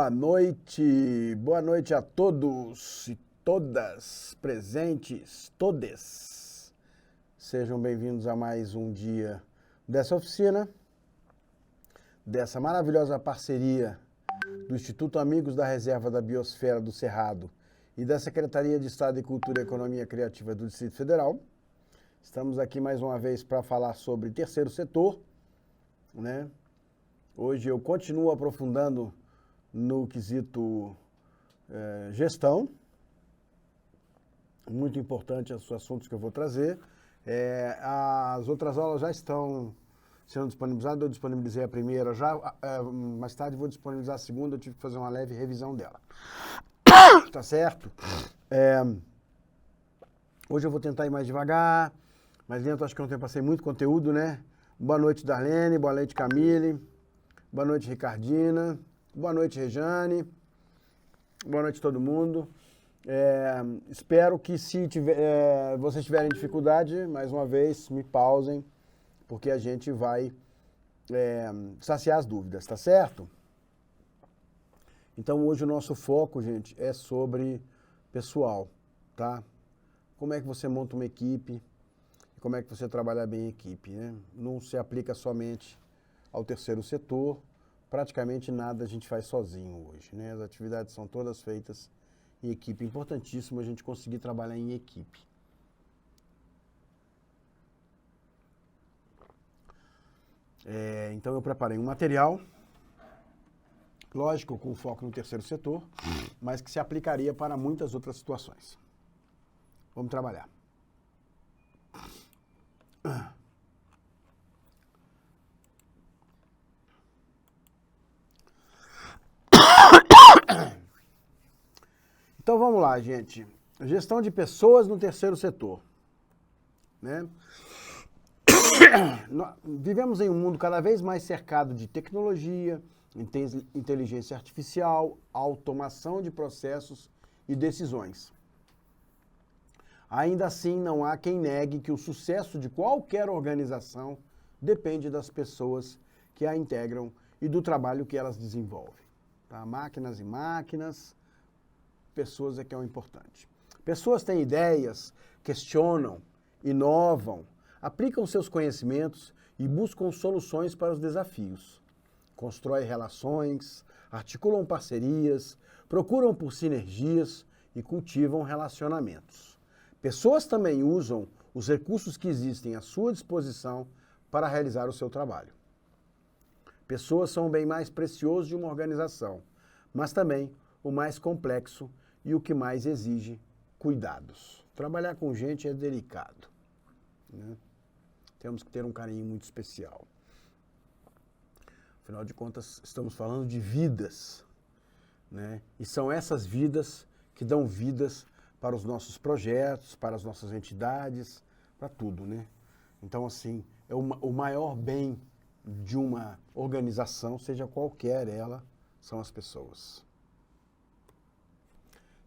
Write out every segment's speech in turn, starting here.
Boa noite a todos e todas presentes, todes. Sejam bem-vindos a mais um dia dessa oficina, dessa maravilhosa parceria do Instituto Amigos da Reserva da Biosfera do Cerrado e da Secretaria de Estado de Cultura e Economia Criativa do Distrito Federal. Estamos aqui mais uma vez para falar sobre terceiro setor, né? Hoje eu continuo aprofundando no quesito gestão. Muito importante os assuntos que eu vou trazer. As outras aulas já estão sendo disponibilizadas, eu disponibilizei a primeira já, mais tarde vou disponibilizar a segunda, eu tive que fazer uma leve revisão dela. Tá certo? Hoje eu vou tentar ir mais devagar, mais lento, acho que ontem eu passei muito conteúdo, né? Boa noite, Darlene, boa noite, Camille, boa noite, Ricardina, boa noite, Rejane, boa noite todo mundo. Espero que se vocês tiverem dificuldade, mais uma vez, me pausem, porque a gente vai saciar as dúvidas, tá certo? Então hoje o nosso foco, gente, é sobre pessoal, tá? Como é que você monta uma equipe, como é que você trabalha bem em equipe, né? Não se aplica somente ao terceiro setor, praticamente nada a gente faz sozinho hoje, né? As atividades são todas feitas em equipe. Importantíssimo a gente conseguir trabalhar em equipe. Então eu preparei um material, lógico, com foco no terceiro setor, mas que se aplicaria para muitas outras situações. Vamos trabalhar. Então vamos lá, gente. Gestão de pessoas no terceiro setor, né? Vivemos em um mundo cada vez mais cercado de tecnologia, inteligência artificial, automação de processos e decisões. Ainda assim, não há quem negue que o sucesso de qualquer organização depende das pessoas que a integram e do trabalho que elas desenvolvem. Tá? Máquinas e máquinas, pessoas é que é o importante. Pessoas têm ideias, questionam, inovam, aplicam seus conhecimentos e buscam soluções para os desafios. Constroem relações, articulam parcerias, procuram por sinergias e cultivam relacionamentos. Pessoas também usam os recursos que existem à sua disposição para realizar o seu trabalho. Pessoas são o bem mais precioso de uma organização, mas também o mais complexo e o que mais exige cuidados. Trabalhar com gente é delicado, né? Temos que ter um carinho muito especial. Afinal de contas, estamos falando de vidas, né? E são essas vidas que dão vidas para os nossos projetos, para as nossas entidades, para tudo, né? Então, assim, o maior bem de uma organização, seja qualquer ela, são as pessoas.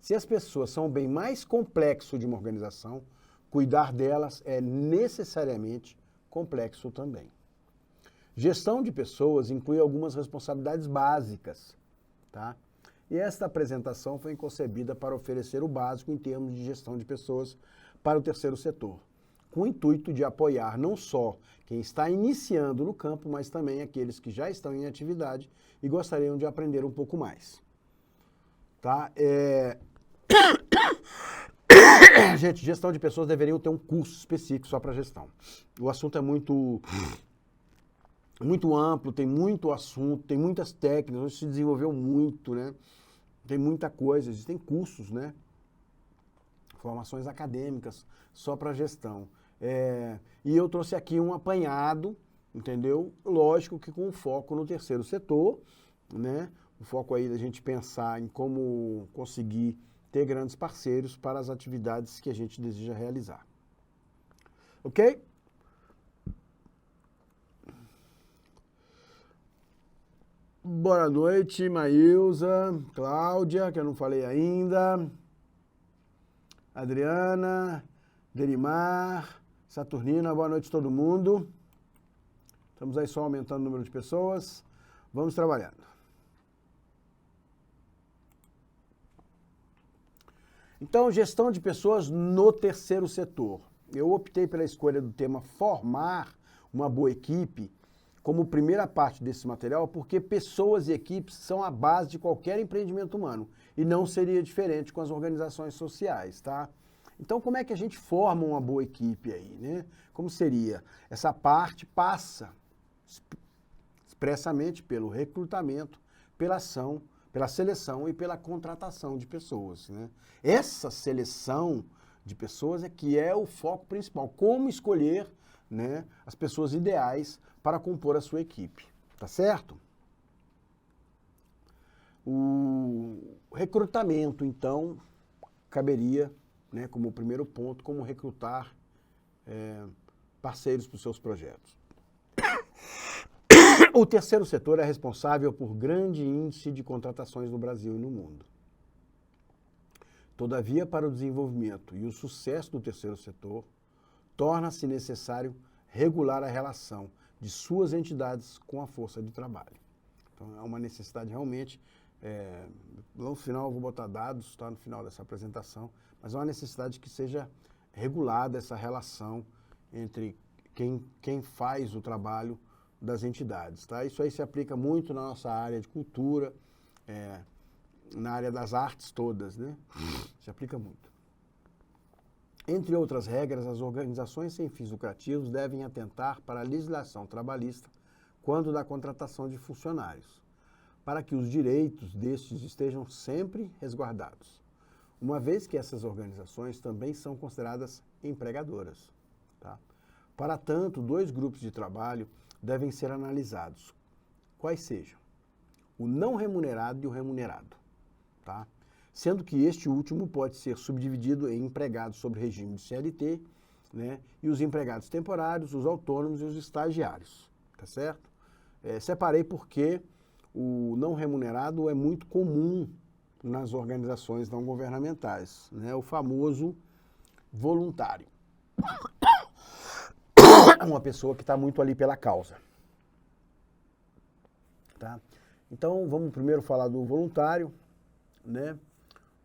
Se as pessoas são o bem mais complexo de uma organização, cuidar delas é necessariamente complexo também. Gestão de pessoas inclui algumas responsabilidades básicas, tá? E esta apresentação foi concebida para oferecer o básico em termos de gestão de pessoas para o terceiro setor, com o intuito de apoiar não só quem está iniciando no campo, mas também aqueles que já estão em atividade e gostariam de aprender um pouco mais. Tá? Gente, gestão de pessoas deveriam ter um curso específico só para gestão. O assunto é muito amplo, tem muito assunto, tem muitas técnicas, hoje se desenvolveu muito, né? Tem muita coisa, existem cursos, né? Formações acadêmicas só para gestão. E eu trouxe aqui um apanhado, entendeu? Lógico que com foco no terceiro setor, né? O foco aí da gente pensar em como conseguir ter grandes parceiros para as atividades que a gente deseja realizar. Ok? Boa noite, Maílza, Cláudia, que eu não falei ainda, Adriana, Derimar, Saturnina, boa noite todo mundo. Estamos aí só aumentando o número de pessoas. Vamos trabalhando. Então, gestão de pessoas no terceiro setor. Eu optei pela escolha do tema formar uma boa equipe como primeira parte desse material, porque pessoas e equipes são a base de qualquer empreendimento humano e não seria diferente com as organizações sociais, tá? Então, como é que a gente forma uma boa equipe aí, né? Como seria? Essa parte passa expressamente pelo recrutamento, pela ação, pela seleção e pela contratação de pessoas, né? Essa seleção de pessoas é que é o foco principal. Como escolher, né, as pessoas ideais para compor a sua equipe, tá certo? O recrutamento, então, caberia, né, como primeiro ponto, como recrutar parceiros para os seus projetos. O terceiro setor é responsável por grande índice de contratações no Brasil e no mundo. Todavia, para o desenvolvimento e o sucesso do terceiro setor, torna-se necessário regular a relação de suas entidades com a força de trabalho. Então, é uma necessidade realmente, no final eu vou botar dados, tá, no final dessa apresentação, mas é uma necessidade que seja regulada essa relação entre quem faz o trabalho das entidades, tá? Isso aí se aplica muito na nossa área de cultura, na área das artes todas, né? Se aplica muito. Entre outras regras, as organizações sem fins lucrativos devem atentar para a legislação trabalhista quando da contratação de funcionários, para que os direitos destes estejam sempre resguardados, uma vez que essas organizações também são consideradas empregadoras, tá? Para tanto, dois grupos de trabalho devem ser analisados, quais sejam o não remunerado e o remunerado, tá? Sendo que este último pode ser subdividido em empregados sob regime de CLT, né, e os empregados temporários, os autônomos e os estagiários, tá certo? Separei porque o não remunerado é muito comum nas organizações não governamentais, né, o famoso voluntário. Uma pessoa que está muito ali pela causa, tá? Então, vamos primeiro falar do voluntário, né?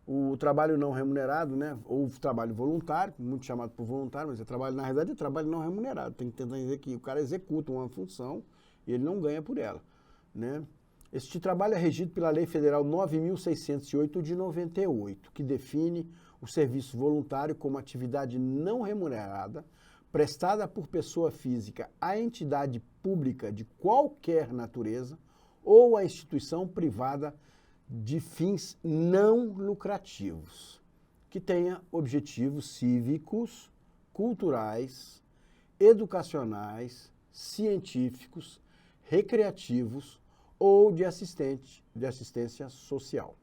O trabalho não remunerado, né? Ou trabalho voluntário, muito chamado por voluntário, mas na realidade é trabalho não remunerado. Tem que tentar dizer que o cara executa uma função e ele não ganha por ela, né? Este trabalho é regido pela Lei Federal 9.608 de 98, que define o serviço voluntário como atividade não remunerada prestada por pessoa física à entidade pública de qualquer natureza ou à instituição privada de fins não lucrativos, que tenha objetivos cívicos, culturais, educacionais, científicos, recreativos ou de assistência social,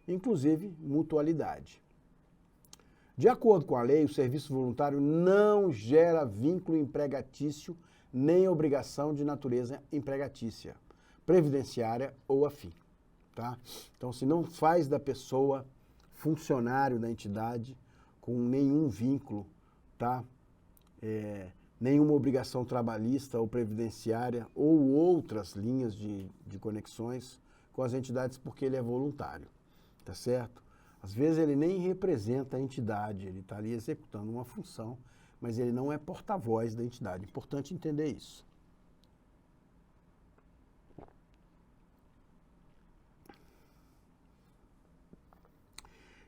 inclusive mutualidade. De acordo com a lei, o serviço voluntário não gera vínculo empregatício nem obrigação de natureza empregatícia, previdenciária ou afim. Tá? Então, se não faz da pessoa funcionário da entidade com nenhum vínculo, tá? Nenhuma obrigação trabalhista ou previdenciária ou outras linhas de conexões com as entidades porque ele é voluntário, tá certo? Às vezes ele nem representa a entidade, ele está ali executando uma função, mas ele não é porta-voz da entidade. Importante entender isso.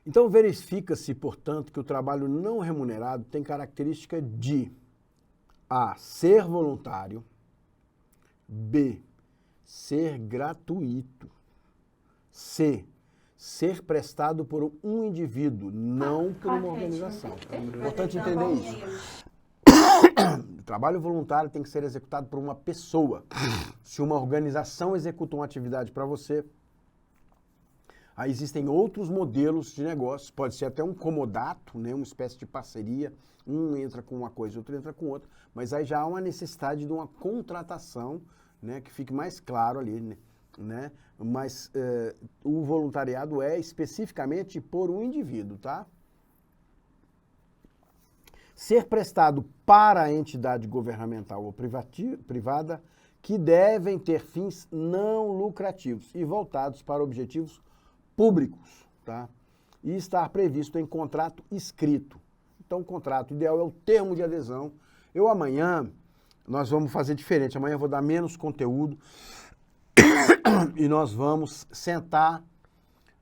Então, verifica-se, portanto, que o trabalho não remunerado tem característica de A. Ser voluntário. B. Ser gratuito. C. Ser prestado por um indivíduo, não por uma organização. É importante entender isso. O trabalho voluntário tem que ser executado por uma pessoa. Se uma organização executa uma atividade para você, aí existem outros modelos de negócio, pode ser até um comodato, né, uma espécie de parceria, um entra com uma coisa, outro entra com outra, mas aí já há uma necessidade de uma contratação, né, que fique mais claro ali, né, mas o voluntariado é especificamente por um indivíduo, tá? Ser prestado para a entidade governamental ou privada que devem ter fins não lucrativos e voltados para objetivos públicos, tá? e estar previsto em contrato escrito. Então, o contrato ideal é o termo de adesão. Amanhã, nós vamos fazer diferente. Amanhã eu vou dar menos conteúdo e nós vamos sentar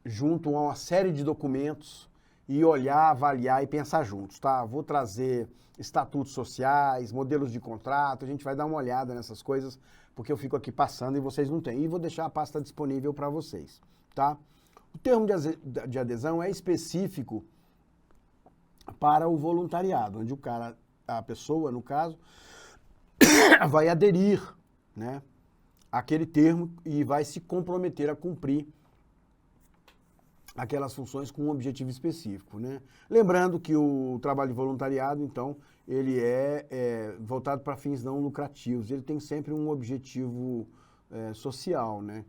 junto a uma série de documentos e olhar, avaliar e pensar juntos, tá? Vou trazer estatutos sociais, modelos de contrato, a gente vai dar uma olhada nessas coisas, porque eu fico aqui passando e vocês não têm. E vou deixar a pasta disponível para vocês, tá? O termo de adesão é específico para o voluntariado, onde a pessoa, no caso, vai aderir, né, àquele termo e vai se comprometer a cumprir aquelas funções com um objetivo específico, né? Lembrando que o trabalho de voluntariado, então, ele é voltado para fins não lucrativos, ele tem sempre um objetivo social, né?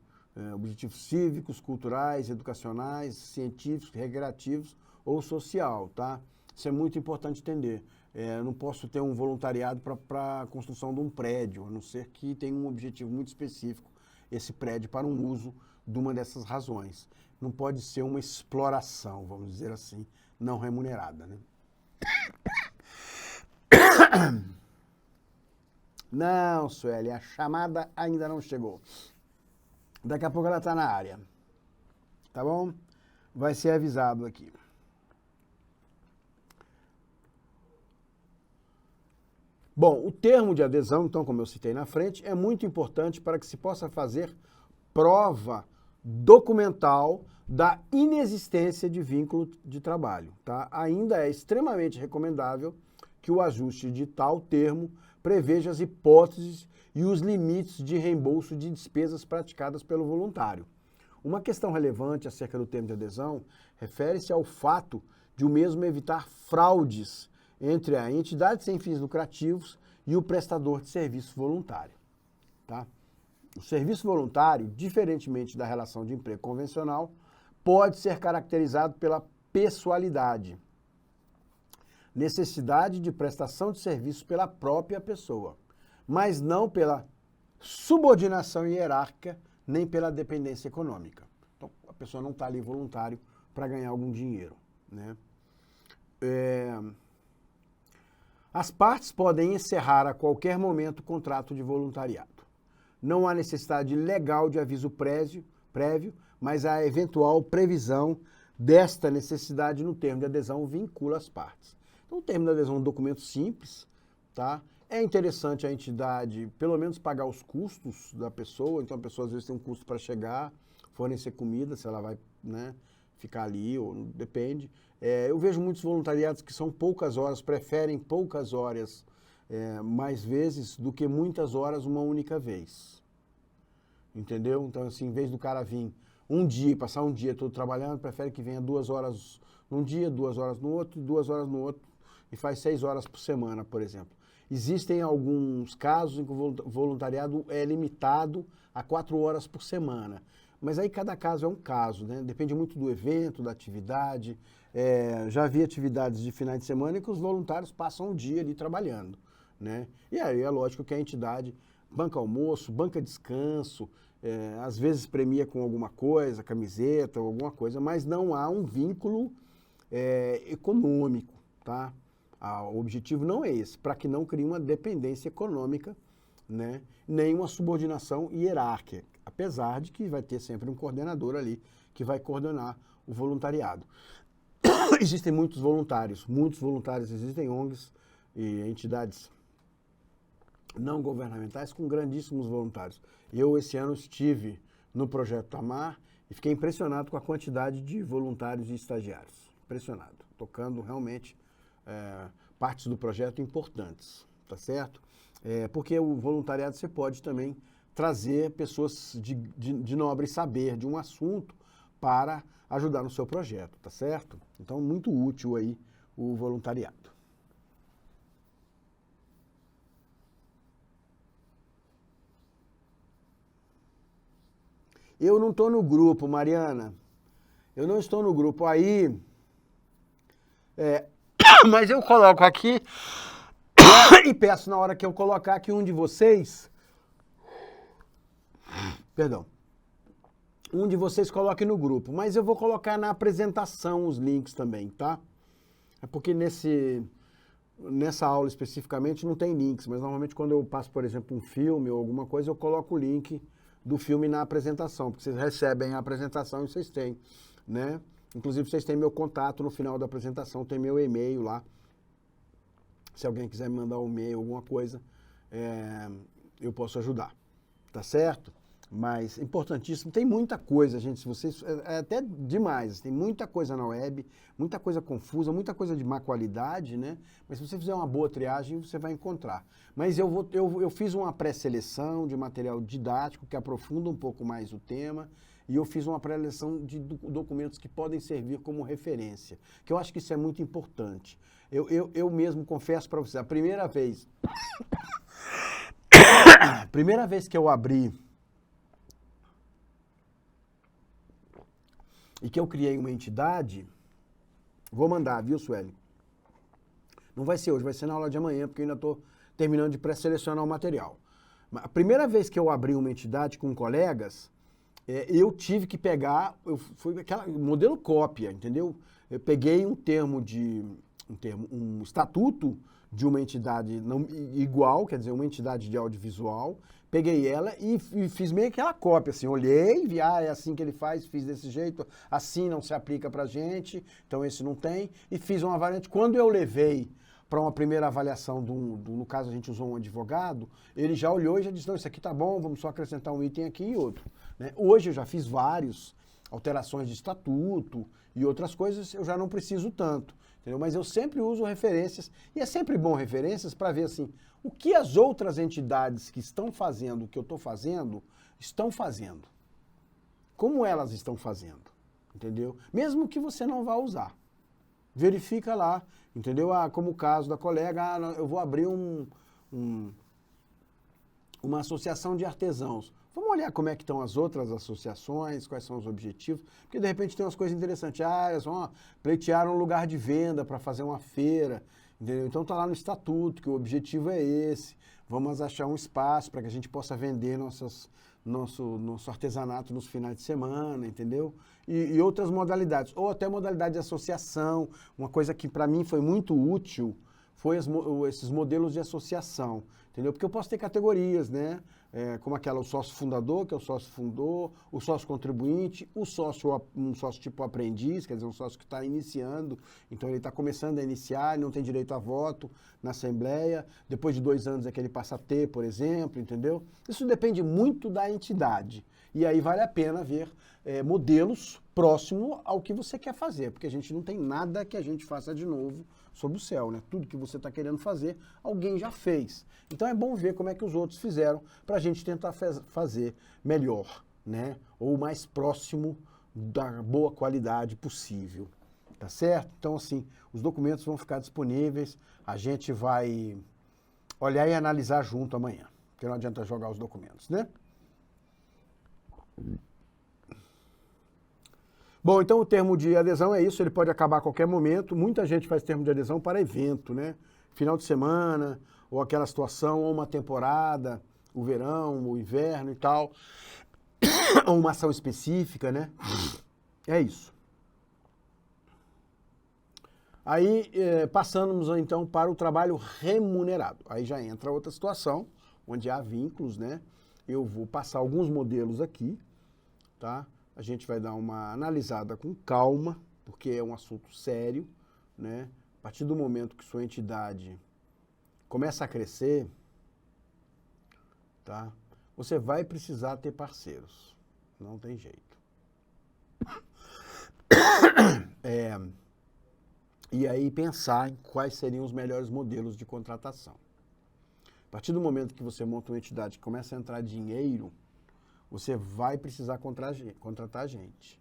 Objetivos cívicos, culturais, educacionais, científicos, recreativos ou social, tá? Isso é muito importante entender. Eu não posso ter um voluntariado para a construção de um prédio, a não ser que tenha um objetivo muito específico, esse prédio para um uso de uma dessas razões. Não pode ser uma exploração, vamos dizer assim, não remunerada, né? Não, Sueli, a chamada ainda não chegou. Daqui a pouco ela está na área, tá bom? Vai ser avisado aqui. Bom, o termo de adesão, então, como eu citei na frente, é muito importante para que se possa fazer prova documental da inexistência de vínculo de trabalho, tá? Ainda é extremamente recomendável que o ajuste de tal termo preveja as hipóteses e os limites de reembolso de despesas praticadas pelo voluntário. Uma questão relevante acerca do termo de adesão refere-se ao fato de o mesmo evitar fraudes entre a entidade sem fins lucrativos e o prestador de serviço voluntário, tá? O serviço voluntário, diferentemente da relação de emprego convencional, pode ser caracterizado pela pessoalidade, necessidade de prestação de serviço pela própria pessoa, mas não pela subordinação hierárquica nem pela dependência econômica. Então, a pessoa não está ali voluntário para ganhar algum dinheiro, né? As partes podem encerrar a qualquer momento o contrato de voluntariado. Não há necessidade legal de aviso prévio, mas a eventual previsão desta necessidade no termo de adesão vincula as partes. Então, o termo de adesão é um documento simples, tá? É interessante a entidade, pelo menos, pagar os custos da pessoa. Então, a pessoa, às vezes, tem um custo para chegar, fornecer comida, se ela vai, né, ficar ali, ou depende. Eu vejo muitos voluntariados que são poucas horas, preferem poucas horas mais vezes do que muitas horas uma única vez. Entendeu? Então, assim, em vez do cara vir um dia, passar um dia todo trabalhando, prefere que venha 2 horas num dia, 2 horas no outro, 2 horas no outro, e faz 6 horas por semana, por exemplo. Existem alguns casos em que o voluntariado é limitado a 4 horas por semana. Mas aí cada caso é um caso, né? Depende muito do evento, da atividade. Já vi atividades de finais de semana em que os voluntários passam o dia ali trabalhando, né? E aí é lógico que a entidade banca almoço, banca descanso, às vezes premia com alguma coisa, camiseta ou alguma coisa, mas não há um vínculo econômico, tá? O objetivo não é esse, para que não crie uma dependência econômica, né? Nem uma subordinação hierárquica, apesar de que vai ter sempre um coordenador ali que vai coordenar o voluntariado. Existem muitos voluntários, existem ONGs e entidades não governamentais com grandíssimos voluntários. Eu, esse ano, estive no Projeto Tamar e fiquei impressionado com a quantidade de voluntários e estagiários. Impressionado, tocando realmente partes do projeto importantes, tá certo? Porque o voluntariado você pode também trazer pessoas de nobre saber de um assunto para ajudar no seu projeto, tá certo? Então, muito útil aí o voluntariado. Eu não estou no grupo, Mariana. Eu não estou no grupo. Aí, mas eu coloco aqui e peço na hora que eu colocar que um de vocês, um de vocês coloque no grupo, mas eu vou colocar na apresentação os links também, tá? É porque nessa aula especificamente não tem links, mas normalmente quando eu passo, por exemplo, um filme ou alguma coisa, eu coloco o link do filme na apresentação, porque vocês recebem a apresentação e vocês têm, né? Inclusive vocês têm meu contato no final da apresentação, tem meu e-mail lá. Se alguém quiser me mandar um e-mail, alguma coisa, eu posso ajudar, tá certo? Mas importantíssimo, tem muita coisa, gente, se vocês, é até demais, tem muita coisa na web, muita coisa confusa, muita coisa de má qualidade, né? Mas se você fizer uma boa triagem, você vai encontrar. Mas eu fiz uma pré-seleção de material didático que aprofunda um pouco mais o tema, e eu fiz uma pré-seleção de documentos que podem servir como referência, que eu acho que isso é muito importante. Eu mesmo confesso para vocês, a primeira vez que eu abri e que eu criei uma entidade, vou mandar, viu, Sueli? Não vai ser hoje, vai ser na aula de amanhã, porque eu ainda estou terminando de pré-selecionar o material. A primeira vez que eu abri uma entidade com colegas, eu tive que pegar, foi aquela modelo cópia, entendeu? Eu peguei um estatuto de uma entidade não igual, quer dizer, uma entidade de audiovisual, peguei ela e fiz meio aquela cópia, assim, olhei, vi, é assim que ele faz, fiz desse jeito, assim não se aplica pra gente, então esse não tem, e fiz uma variante. Quando eu levei para uma primeira avaliação, no caso a gente usou um advogado, ele já olhou e já disse, não, isso aqui tá bom, vamos só acrescentar um item aqui e outro. Né? Hoje eu já fiz vários alterações de estatuto e outras coisas, eu já não preciso tanto. Entendeu? Mas eu sempre uso referências, e é sempre bom referências para ver assim, o que as outras entidades que estão fazendo o que eu estou fazendo, estão fazendo. Como elas estão fazendo, entendeu? Mesmo que você não vá usar. Verifica lá, entendeu? Como o caso da colega, eu vou abrir uma associação de artesãos. Vamos olhar como é que estão as outras associações, quais são os objetivos, porque de repente tem umas coisas interessantes. Eles vão pleitear um lugar de venda para fazer uma feira, entendeu? Então está lá no estatuto que o objetivo é esse. Vamos achar um espaço para que a gente possa vender nosso artesanato nos finais de semana, entendeu? E outras modalidades, ou até modalidade de associação. Uma coisa que para mim foi muito útil foi esses modelos de associação, entendeu? Porque eu posso ter categorias, né? Como aquela, o sócio fundador, que é o sócio fundador, o sócio contribuinte, um sócio tipo aprendiz, quer dizer, um sócio que está iniciando, então ele está começando a iniciar, ele não tem direito a voto na Assembleia, depois de 2 anos é que ele passa a ter, por exemplo, entendeu? Isso depende muito da entidade, e aí vale a pena ver modelos próximos ao que você quer fazer, porque a gente não tem nada que a gente faça de novo sob o céu, né? Tudo que você está querendo fazer, alguém já fez. Então é bom ver como é que os outros fizeram para a gente tentar fazer melhor, né? Ou mais próximo da boa qualidade possível, tá certo? Então, assim, os documentos vão ficar disponíveis, a gente vai olhar e analisar junto amanhã, porque não adianta jogar os documentos, né? Bom, então o termo de adesão é isso, ele pode acabar a qualquer momento. Muita gente faz termo de adesão para evento, né? Final de semana, ou aquela situação, ou uma temporada, o verão, o inverno e tal, ou uma ação específica, né? É isso. Aí, passamos então para o trabalho remunerado. Aí já entra outra situação, onde há vínculos, né? Eu vou passar alguns modelos aqui, tá? A gente vai dar uma analisada com calma, porque é um assunto sério, né? A partir do momento que sua entidade começa a crescer, tá? Você vai precisar ter parceiros, não tem jeito. E aí pensar em quais seriam os melhores modelos de contratação. A partir do momento que você monta uma entidade que começa a entrar dinheiro, você vai precisar contratar gente.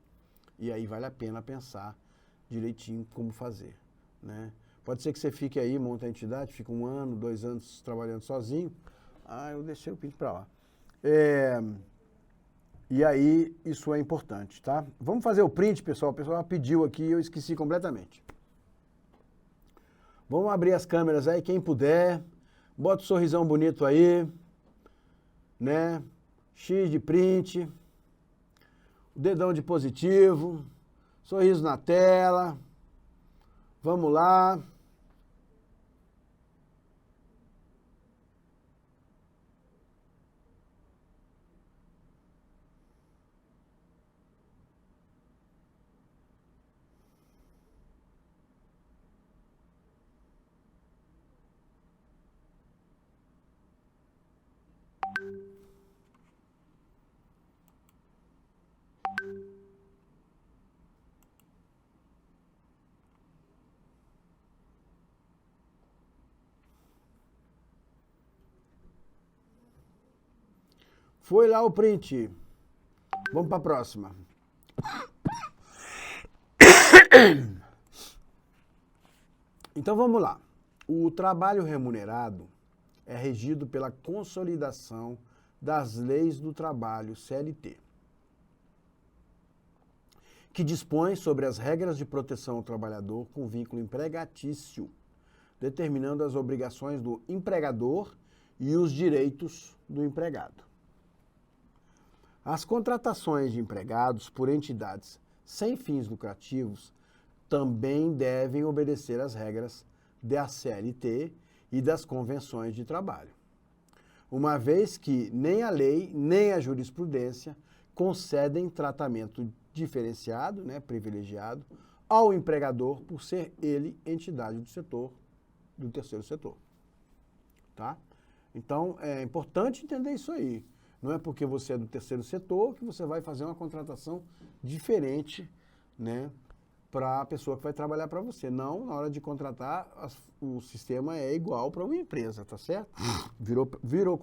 E aí vale a pena pensar direitinho como fazer, né? Pode ser que você fique aí, monta a entidade, fica 1 ano, 2 anos trabalhando sozinho. Eu deixei o print para lá. E aí, isso é importante, tá? Vamos fazer o print, pessoal. O pessoal pediu aqui e eu esqueci completamente. Vamos abrir as câmeras aí, quem puder. Bota um sorrisão bonito aí, né? X de print. Dedão de positivo, sorriso na tela. Vamos lá. Foi lá o print. Vamos para a próxima. Então vamos lá. O trabalho remunerado é regido pela consolidação das leis do trabalho CLT, que dispõe sobre as regras de proteção ao trabalhador com vínculo empregatício, determinando as obrigações do empregador e os direitos do empregado. As contratações de empregados por entidades sem fins lucrativos também devem obedecer às regras da CLT e das convenções de trabalho, uma vez que nem a lei nem a jurisprudência concedem tratamento diferenciado, privilegiado, ao empregador por ser ele entidade do terceiro setor. Tá? Então, é importante entender isso aí. Não é porque você é do terceiro setor que você vai fazer uma contratação diferente, para a pessoa que vai trabalhar para você. Não, na hora de contratar, o sistema é igual para uma empresa, tá certo? Virou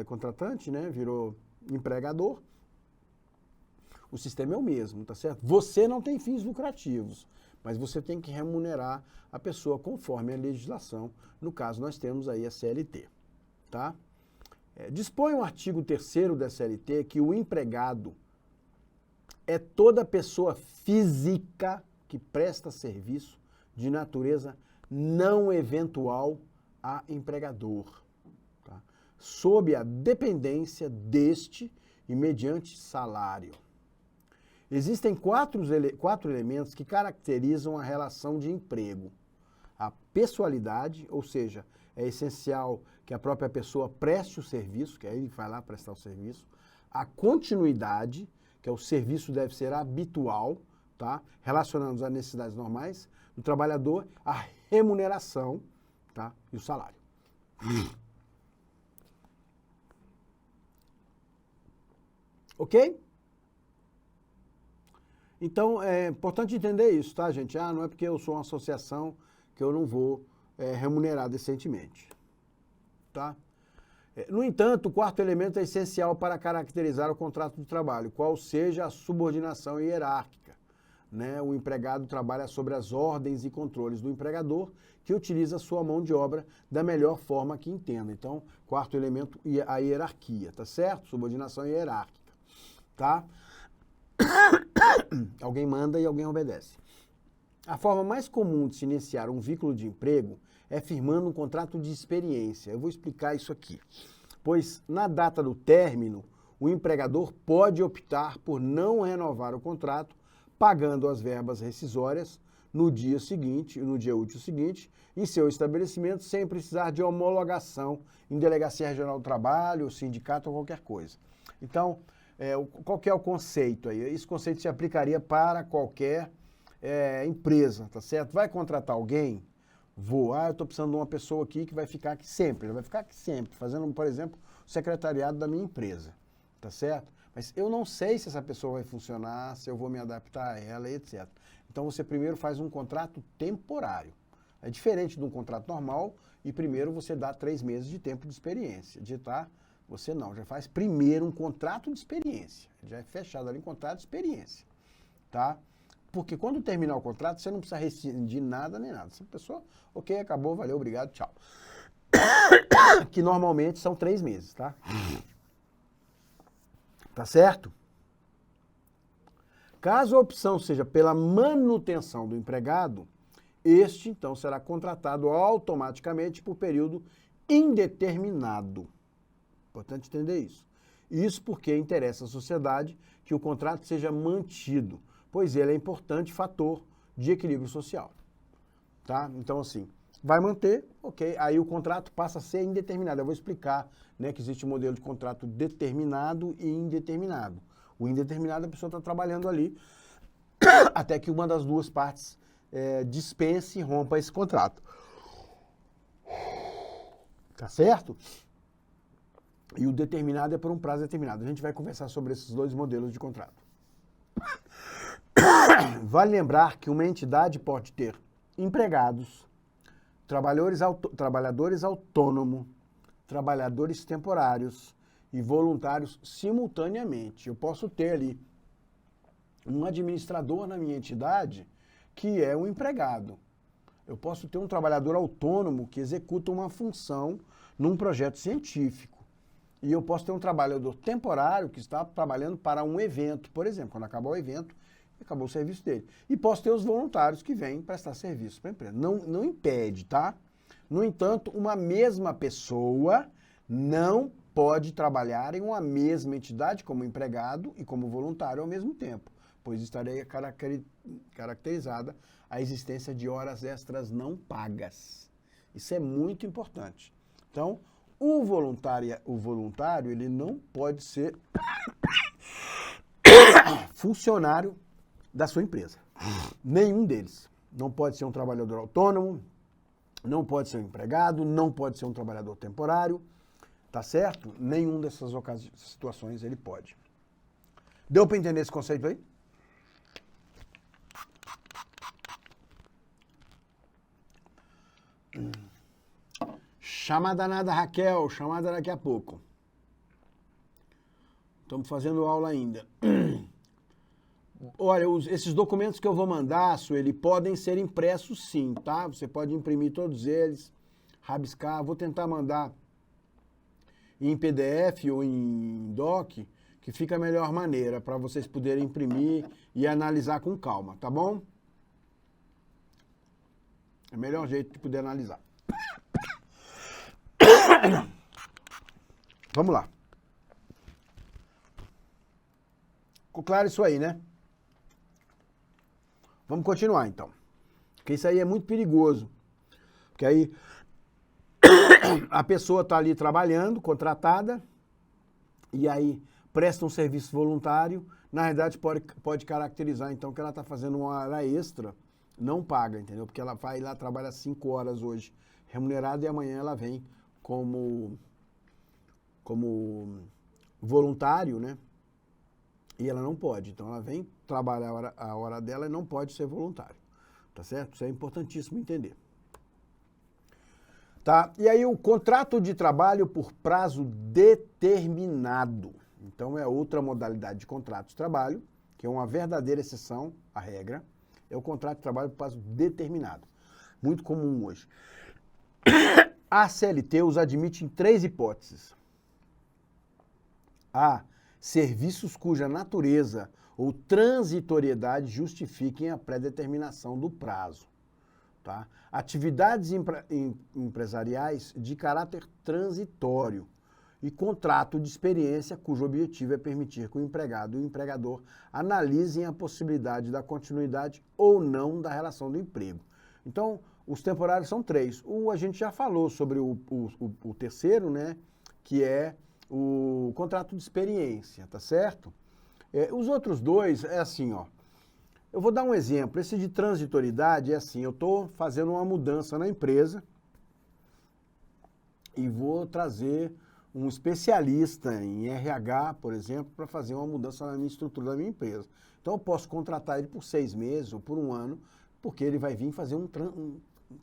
contratante, virou empregador, o sistema é o mesmo, tá certo? Você não tem fins lucrativos, mas você tem que remunerar a pessoa conforme a legislação. No caso, nós temos aí a CLT, tá? Dispõe o artigo 3º da CLT que o empregado é toda pessoa física que presta serviço de natureza não eventual a empregador, tá? Sob a dependência deste e mediante salário. Existem quatro elementos que caracterizam a relação de emprego. A pessoalidade, ou seja, é essencial que a própria pessoa preste o serviço, que aí ele vai lá prestar o serviço. A continuidade, que é o serviço deve ser habitual, tá? Relacionando às necessidades normais do trabalhador, a remuneração, tá? E o salário. Ok? Então, é importante entender isso, tá, gente? Não é porque eu sou uma associação que eu não vou remunerar decentemente, tá? No entanto, o quarto elemento é essencial para caracterizar o contrato de trabalho, qual seja a subordinação hierárquica, O empregado trabalha sobre as ordens e controles do empregador, que utiliza a sua mão de obra da melhor forma que entenda. Então, quarto elemento, a hierarquia, tá certo? Subordinação hierárquica, tá? Alguém manda e alguém obedece. A forma mais comum de se iniciar um vínculo de emprego é firmando um contrato de experiência. Eu vou explicar isso aqui. Pois, na data do término, o empregador pode optar por não renovar o contrato, pagando as verbas rescisórias no dia seguinte, no dia útil seguinte, em seu estabelecimento, sem precisar de homologação em Delegacia Regional do Trabalho, sindicato ou qualquer coisa. Então, qual que é o conceito aí? Esse conceito se aplicaria para qualquer empresa, tá certo? Vai contratar alguém? Eu estou precisando de uma pessoa aqui que vai ficar aqui sempre. Ele vai ficar aqui sempre, fazendo, por exemplo, o secretariado da minha empresa, tá certo? Mas eu não sei se essa pessoa vai funcionar, se eu vou me adaptar a ela, etc. Então você primeiro faz um contrato temporário. É diferente de um contrato normal e primeiro você dá 3 meses de tempo de experiência. Você não, já faz primeiro um contrato de experiência. Já é fechado ali um contrato de experiência, tá? Porque quando terminar o contrato, você não precisa rescindir nada nem nada. Essa pessoa, ok, acabou, valeu, obrigado, tchau. Que normalmente são 3 meses, tá? Tá certo? Caso a opção seja pela manutenção do empregado, este, então, será contratado automaticamente por período indeterminado. Importante entender isso. Isso porque interessa à sociedade que o contrato seja mantido, pois ele é importante fator de equilíbrio social. Tá? Então, assim, vai manter, ok, aí o contrato passa a ser indeterminado. Eu vou explicar, né, que existe um modelo de contrato determinado e indeterminado. O indeterminado, a pessoa está trabalhando ali até que uma das duas partes dispense e rompa esse contrato. Tá certo? E o determinado é por um prazo determinado. A gente vai conversar sobre esses dois modelos de contrato. Vale lembrar que uma entidade pode ter empregados, trabalhadores autônomos, trabalhadores temporários e voluntários simultaneamente. Eu posso ter ali um administrador na minha entidade que é um empregado. Eu posso ter um trabalhador autônomo que executa uma função num projeto científico. E eu posso ter um trabalhador temporário que está trabalhando para um evento, por exemplo. Quando acabar o evento, acabou o serviço dele. E posso ter os voluntários que vêm prestar serviço para a empresa. Não impede, tá? No entanto, uma mesma pessoa não pode trabalhar em uma mesma entidade como empregado e como voluntário ao mesmo tempo, pois estaria caracterizada a existência de horas extras não pagas. Isso é muito importante. Então, o voluntário ele não pode ser funcionário da sua empresa. Nenhum deles. Não pode ser um trabalhador autônomo, não pode ser um empregado, não pode ser um trabalhador temporário, tá certo? Nenhum dessas situações ele pode. Deu para entender esse conceito aí? Chamada nada, Raquel, chamada daqui a pouco. Estamos fazendo aula ainda. Olha, esses documentos que eu vou mandar, Sueli, podem ser impressos sim, tá? Você pode imprimir todos eles, rabiscar. Vou tentar mandar em PDF ou em doc, que fica a melhor maneira para vocês poderem imprimir e analisar com calma, tá bom? É o melhor jeito de poder analisar. Vamos lá. Ficou claro isso aí, né? Vamos continuar, então. Porque isso aí é muito perigoso. Porque aí a pessoa está ali trabalhando, contratada, e aí presta um serviço voluntário. Na realidade, pode caracterizar, então, que ela está fazendo uma hora extra, não paga, entendeu? Porque ela vai lá, trabalha 5 horas hoje, remunerada, e amanhã ela vem como voluntário, né? E ela não pode. Então, ela vem trabalhar a hora dela e não pode ser voluntário. Tá certo? Isso é importantíssimo entender. Tá? E aí, o contrato de trabalho por prazo determinado. Então, é outra modalidade de contrato de trabalho, que é uma verdadeira exceção à regra. É o contrato de trabalho por prazo determinado. Muito comum hoje. A CLT os admite em 3 hipóteses. A. Serviços cuja natureza ou transitoriedade justifiquem a pré-determinação do prazo. Tá? Atividades empresariais de caráter transitório e contrato de experiência cujo objetivo é permitir que o empregado e o empregador analisem a possibilidade da continuidade ou não da relação do emprego. Então, os temporários são 3. A gente já falou sobre o terceiro, né, que é o contrato de experiência, tá certo? Os outros 2 é assim, ó. Eu vou dar um exemplo. Esse de transitoriedade é assim, eu estou fazendo uma mudança na empresa e vou trazer um especialista em RH, por exemplo, para fazer uma mudança na minha estrutura da minha empresa. Então, eu posso contratar ele por 6 meses ou por 1 ano, porque ele vai vir fazer um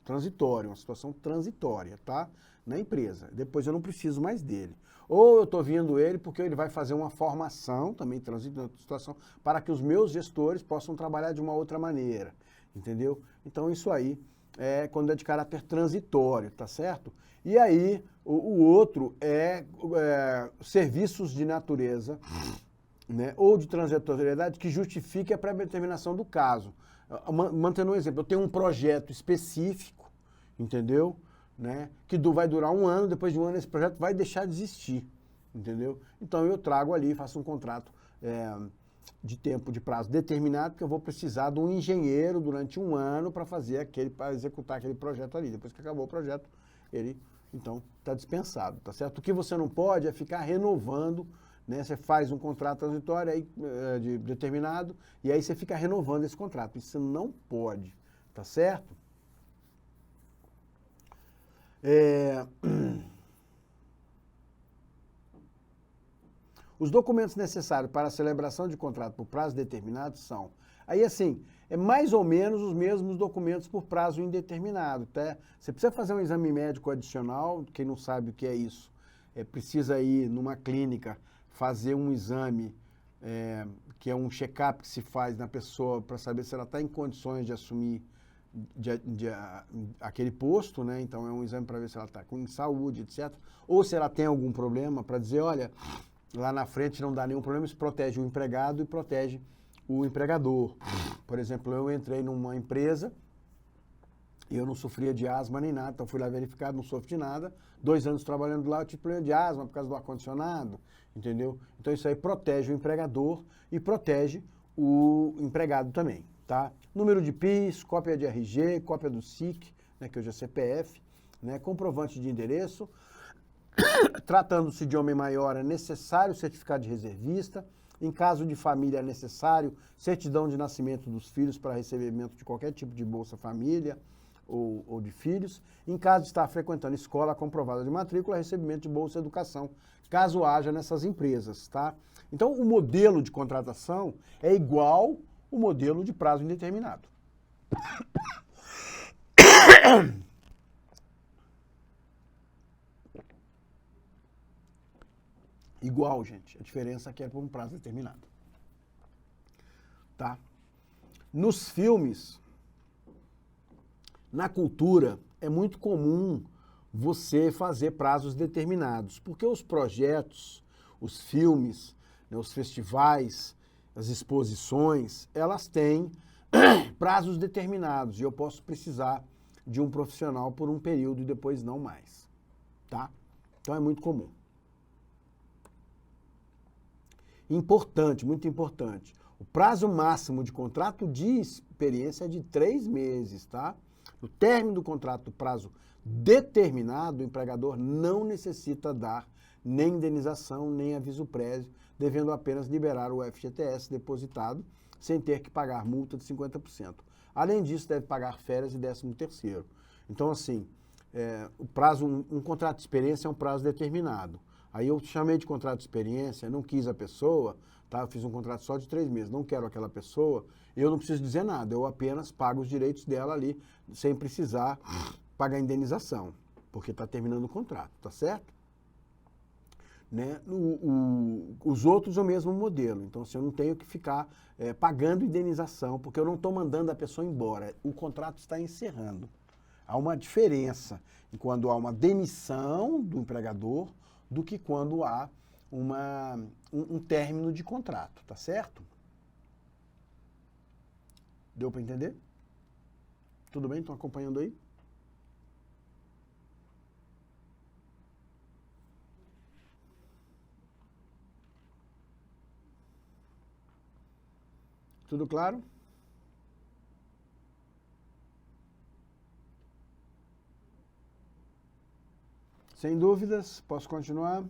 transitório, uma situação transitória, tá? Na empresa. Depois eu não preciso mais dele. Ou eu estou vindo ele porque ele vai fazer uma formação, também transitória, situação, para que os meus gestores possam trabalhar de uma outra maneira, entendeu? Então isso aí é quando é de caráter transitório, tá certo? E aí o outro é serviços de natureza, né, ou de transitoriedade que justifique a pré-determinação do caso. Mantendo um exemplo, eu tenho um projeto específico, entendeu? Né, que vai durar 1 ano, depois de 1 ano esse projeto vai deixar de existir, entendeu? Então eu trago ali, faço um contrato de tempo de prazo determinado, porque eu vou precisar de um engenheiro durante um ano para executar aquele projeto ali. Depois que acabou o projeto, ele, então, está dispensado, tá certo? O que você não pode é ficar renovando, né? Você faz um contrato transitório aí, de determinado, e aí você fica renovando esse contrato. Isso não pode, tá certo? Os documentos necessários para a celebração de contrato por prazo determinado são... Aí, assim, é mais ou menos os mesmos documentos por prazo indeterminado, tá? Você precisa fazer um exame médico adicional, quem não sabe o que é isso, precisa ir numa clínica fazer um exame, que é um check-up que se faz na pessoa para saber se ela está em condições de assumir aquele posto, né? Então, é um exame para ver se ela está com saúde, etc. Ou se ela tem algum problema, para dizer, olha... Lá na frente não dá nenhum problema, isso protege o empregado e protege o empregador. Por exemplo, eu entrei numa empresa e eu não sofria de asma nem nada, então fui lá verificar, não sofro de nada. 2 anos trabalhando lá, eu tive problema de asma por causa do ar-condicionado, entendeu? Então isso aí protege o empregador e protege o empregado também, tá? Número de PIS, cópia de RG, cópia do SIC, né, que hoje é CPF, né, comprovante de endereço. Tratando-se de homem maior, é necessário certificado de reservista. Em caso de família, é necessário certidão de nascimento dos filhos para recebimento de qualquer tipo de Bolsa Família ou de filhos. Em caso de estar frequentando escola comprovada de matrícula, recebimento de Bolsa Educação, caso haja nessas empresas, tá? Então, o modelo de contratação é igual o modelo de prazo indeterminado. Igual, gente. A diferença aqui é por um prazo determinado. Tá? Nos filmes, na cultura, é muito comum você fazer prazos determinados, porque os projetos, os filmes, né, os festivais, as exposições, elas têm prazos determinados e eu posso precisar de um profissional por um período e depois não mais. Tá? Então é muito comum. Importante, muito importante. O prazo máximo de contrato de experiência é de 3 meses, tá? No término do contrato, do prazo determinado, o empregador não necessita dar nem indenização, nem aviso prévio, devendo apenas liberar o FGTS depositado, sem ter que pagar multa de 50%. Além disso, deve pagar férias e 13º. Então, assim, o prazo, um contrato de experiência é um prazo determinado. Aí eu chamei de contrato de experiência, não quis a pessoa, tá? Eu fiz um contrato só de 3 meses, não quero aquela pessoa, eu não preciso dizer nada, eu apenas pago os direitos dela ali, sem precisar pagar indenização, porque está terminando o contrato, tá certo? Né? Os outros é o mesmo modelo, então assim, eu não tenho que ficar pagando indenização, porque eu não estou mandando a pessoa embora, o contrato está encerrando. Há uma diferença em quando há uma demissão do empregador, do que quando há um término de contrato, tá certo? Deu para entender? Tudo bem? Estão acompanhando aí? Tudo claro? Sem dúvidas, posso continuar?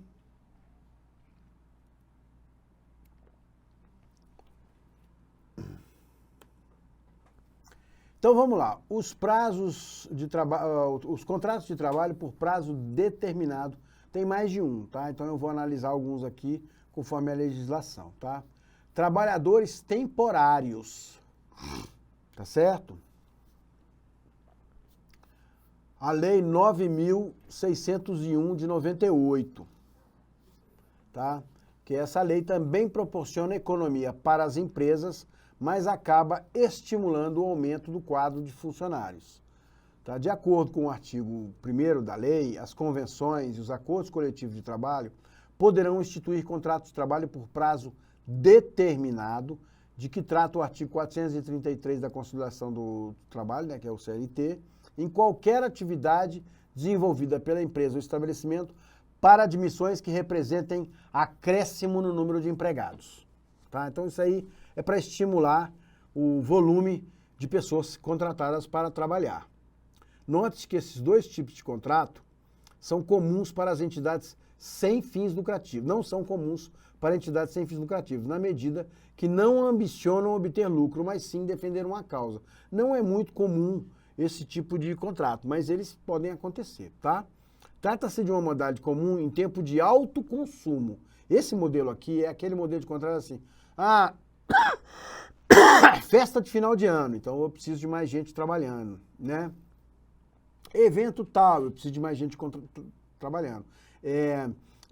Então vamos lá, os prazos de trabalho, os contratos de trabalho por prazo determinado, tem mais de um, tá? Então eu vou analisar alguns aqui conforme a legislação, tá? Trabalhadores temporários, tá certo? A Lei 9.601 de 98, tá? Que essa lei também proporciona economia para as empresas, mas acaba estimulando o aumento do quadro de funcionários. Tá? De acordo com o artigo 1º da lei, as convenções e os acordos coletivos de trabalho poderão instituir contratos de trabalho por prazo determinado, de que trata o artigo 433 da Constituição do Trabalho, né, que é o CLT, em qualquer atividade desenvolvida pela empresa ou estabelecimento para admissões que representem acréscimo no número de empregados. tá? Então isso aí é para estimular o volume de pessoas contratadas para trabalhar. Note que esses dois tipos de contrato são comuns para as entidades sem fins lucrativos. Não são comuns para entidades sem fins lucrativos, na medida que não ambicionam obter lucro, mas sim defender uma causa. Não é muito comum esse tipo de contrato, mas eles podem acontecer, tá? Trata-se de uma modalidade comum em tempo de alto consumo. Esse modelo aqui é aquele modelo de contrato assim, festa de final de ano, então eu preciso de mais gente trabalhando, né? Evento tal, eu preciso de mais gente trabalhando.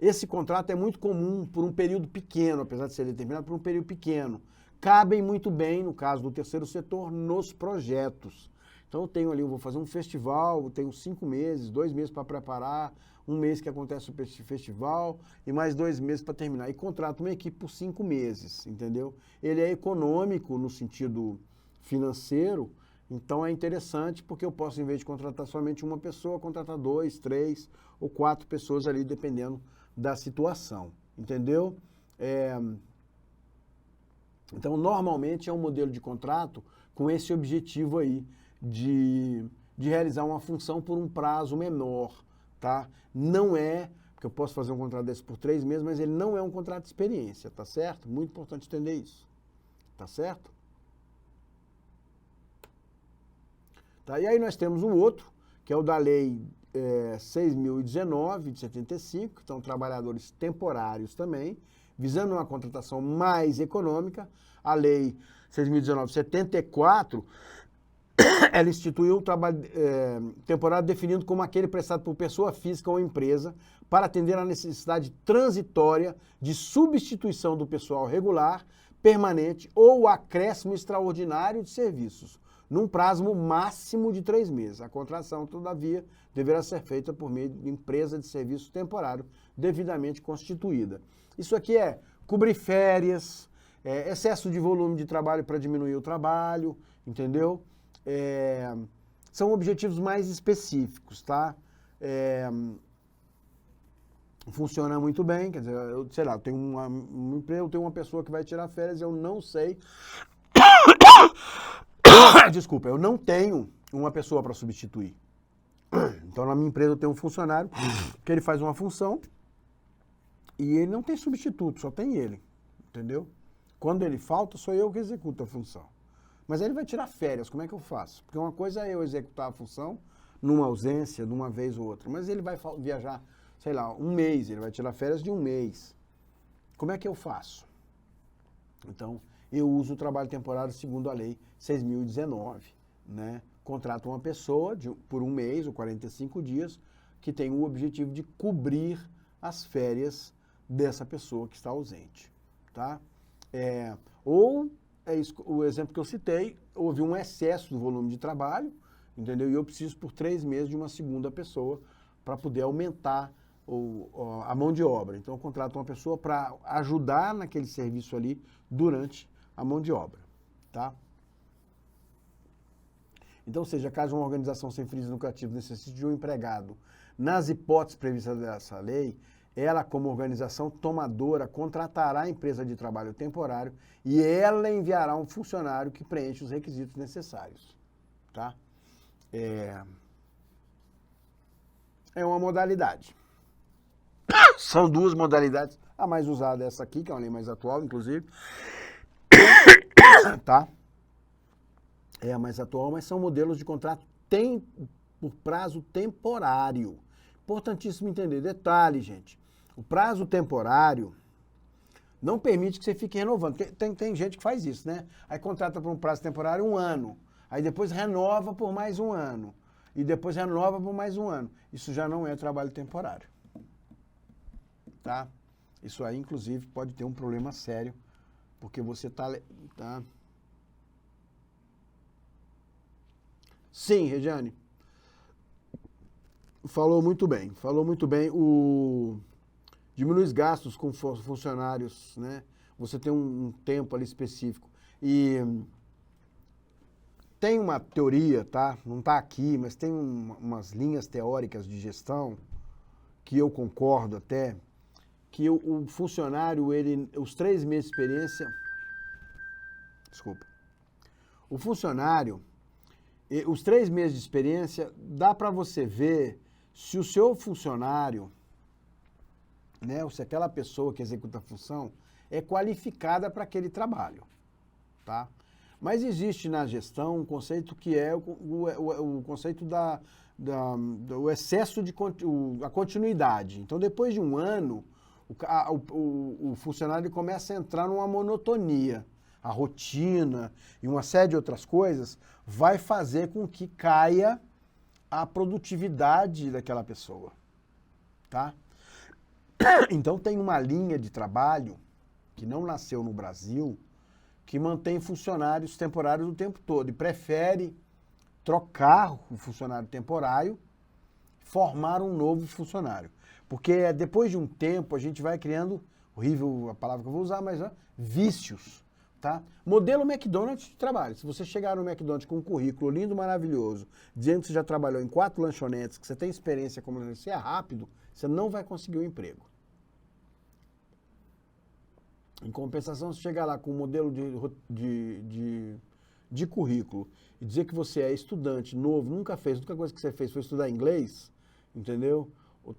Esse contrato é muito comum por um período pequeno, apesar de ser determinado por um período pequeno. Cabem muito bem, no caso do terceiro setor, nos projetos. Então eu vou fazer um festival, eu tenho 5 meses, 2 meses para preparar, 1 mês que acontece o festival e mais 2 meses para terminar. E contrato uma equipe por 5 meses, entendeu? Ele é econômico no sentido financeiro, então é interessante porque eu posso, em vez de contratar somente uma pessoa, contratar 2, 3 ou 4 pessoas ali, dependendo da situação, entendeu? Então, normalmente é um modelo de contrato com esse objetivo aí de realizar uma função por um prazo menor, tá? Não é, porque eu posso fazer um contrato desse por 3 meses, mas ele não é um contrato de experiência, tá certo? Muito importante entender isso, tá certo? Tá? E aí nós temos um outro, que é o da Lei 6.019, de 75, que são trabalhadores temporários também, visando uma contratação mais econômica. A Lei 6.019, 74, ela instituiu o trabalho temporário definido como aquele prestado por pessoa física ou empresa para atender à necessidade transitória de substituição do pessoal regular, permanente ou acréscimo extraordinário de serviços, num prazo máximo de 3 meses. A contratação, todavia, deverá ser feita por meio de empresa de serviço temporário devidamente constituída. Isso aqui é cobrir férias, excesso de volume de trabalho para diminuir o trabalho, entendeu? São objetivos mais específicos, tá? Funciona muito bem, quer dizer, eu tenho uma empresa, eu tenho uma pessoa que vai tirar férias, eu não sei... Desculpa, eu não tenho uma pessoa para substituir. Então, na minha empresa eu tenho um funcionário que ele faz uma função e ele não tem substituto, só tem ele, entendeu? Quando ele falta, sou eu que executo a função. Mas aí ele vai tirar férias, como é que eu faço? Porque uma coisa é eu executar a função numa ausência, de uma vez ou outra, mas ele vai viajar, sei lá, 1 mês, ele vai tirar férias de 1 mês. Como é que eu faço? Então, eu uso o trabalho temporário segundo a Lei 6.019, né? Contrato uma pessoa por 1 mês ou 45 dias que tem o objetivo de cobrir as férias dessa pessoa que está ausente, tá? O exemplo que eu citei, houve um excesso do volume de trabalho, entendeu? E eu preciso por 3 meses de uma segunda pessoa para poder aumentar a mão de obra. Então eu contrato uma pessoa para ajudar naquele serviço ali durante a mão de obra, tá? Então, ou seja, caso uma organização sem fins lucrativos necessite de um empregado, nas hipóteses previstas dessa lei, ela, como organização tomadora, contratará a empresa de trabalho temporário e ela enviará um funcionário que preenche os requisitos necessários, tá? É uma modalidade. São 2 modalidades. A mais usada é essa aqui, que é uma lei mais atual, inclusive. Tá? É a mais atual, mas são modelos de contrato por prazo temporário. Importantíssimo entender. Detalhe, gente. O prazo temporário não permite que você fique renovando. Tem gente que faz isso, né? Aí contrata por um prazo temporário 1 ano. Aí depois renova por mais 1 ano. E depois renova por mais 1 ano. Isso já não é trabalho temporário. Tá? Isso aí, inclusive, pode ter um problema sério, porque você tá... Sim, Regiane. Falou muito bem. Diminui os gastos com funcionários, né? Você tem um tempo ali específico. E tem uma teoria, tá? Não está aqui, mas tem umas linhas teóricas de gestão que eu concordo até, que o funcionário, os 3 meses de experiência Desculpa. O funcionário, os 3 meses de experiência, dá para você ver se o seu funcionário, né, ou se aquela pessoa que executa a função é qualificada para aquele trabalho, tá? Mas existe na gestão um conceito que é o conceito do excesso de a continuidade. Então, depois de um ano, o funcionário começa a entrar numa monotonia. A rotina e uma série de outras coisas vai fazer com que caia a produtividade daquela pessoa, tá? Então tem uma linha de trabalho que não nasceu no Brasil, que mantém funcionários temporários o tempo todo e prefere trocar o funcionário temporário, formar um novo funcionário. Porque depois de um tempo a gente vai criando, horrível a palavra que eu vou usar, mas vícios. Tá? Modelo McDonald's de trabalho. Se você chegar no McDonald's com um currículo lindo, maravilhoso, dizendo que você já trabalhou em 4 lanchonetes, que você tem experiência como lanchonete, você é rápido, você não vai conseguir um emprego. Em compensação, se chegar lá com um modelo de currículo e dizer que você é estudante, novo, nunca fez, a única coisa que você fez foi estudar inglês, entendeu?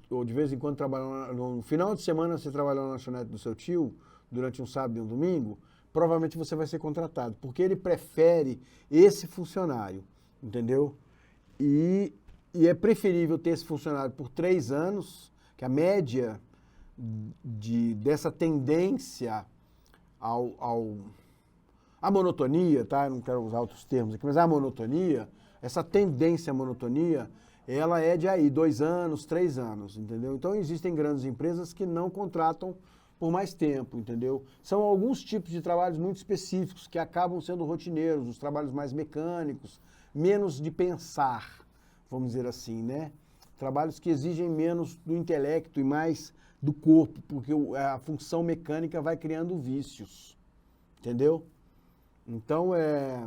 Ou de vez em quando trabalhou, no final de semana você trabalhou na lanchonete do seu tio, durante um sábado e um domingo, provavelmente você vai ser contratado, porque ele prefere esse funcionário, entendeu? E é preferível ter esse funcionário por 3 anos, que a média dessa tendência à monotonia, tá? Eu não quero usar outros termos aqui, mas a monotonia, essa tendência à monotonia, ela é de aí 2 anos, 3 anos, entendeu? Então existem grandes empresas que não contratam por mais tempo, entendeu? São alguns tipos de trabalhos muito específicos que acabam sendo rotineiros, os trabalhos mais mecânicos, menos de pensar, vamos dizer assim, né? Trabalhos que exigem menos do intelecto e mais do corpo, porque a função mecânica vai criando vícios, entendeu? Então é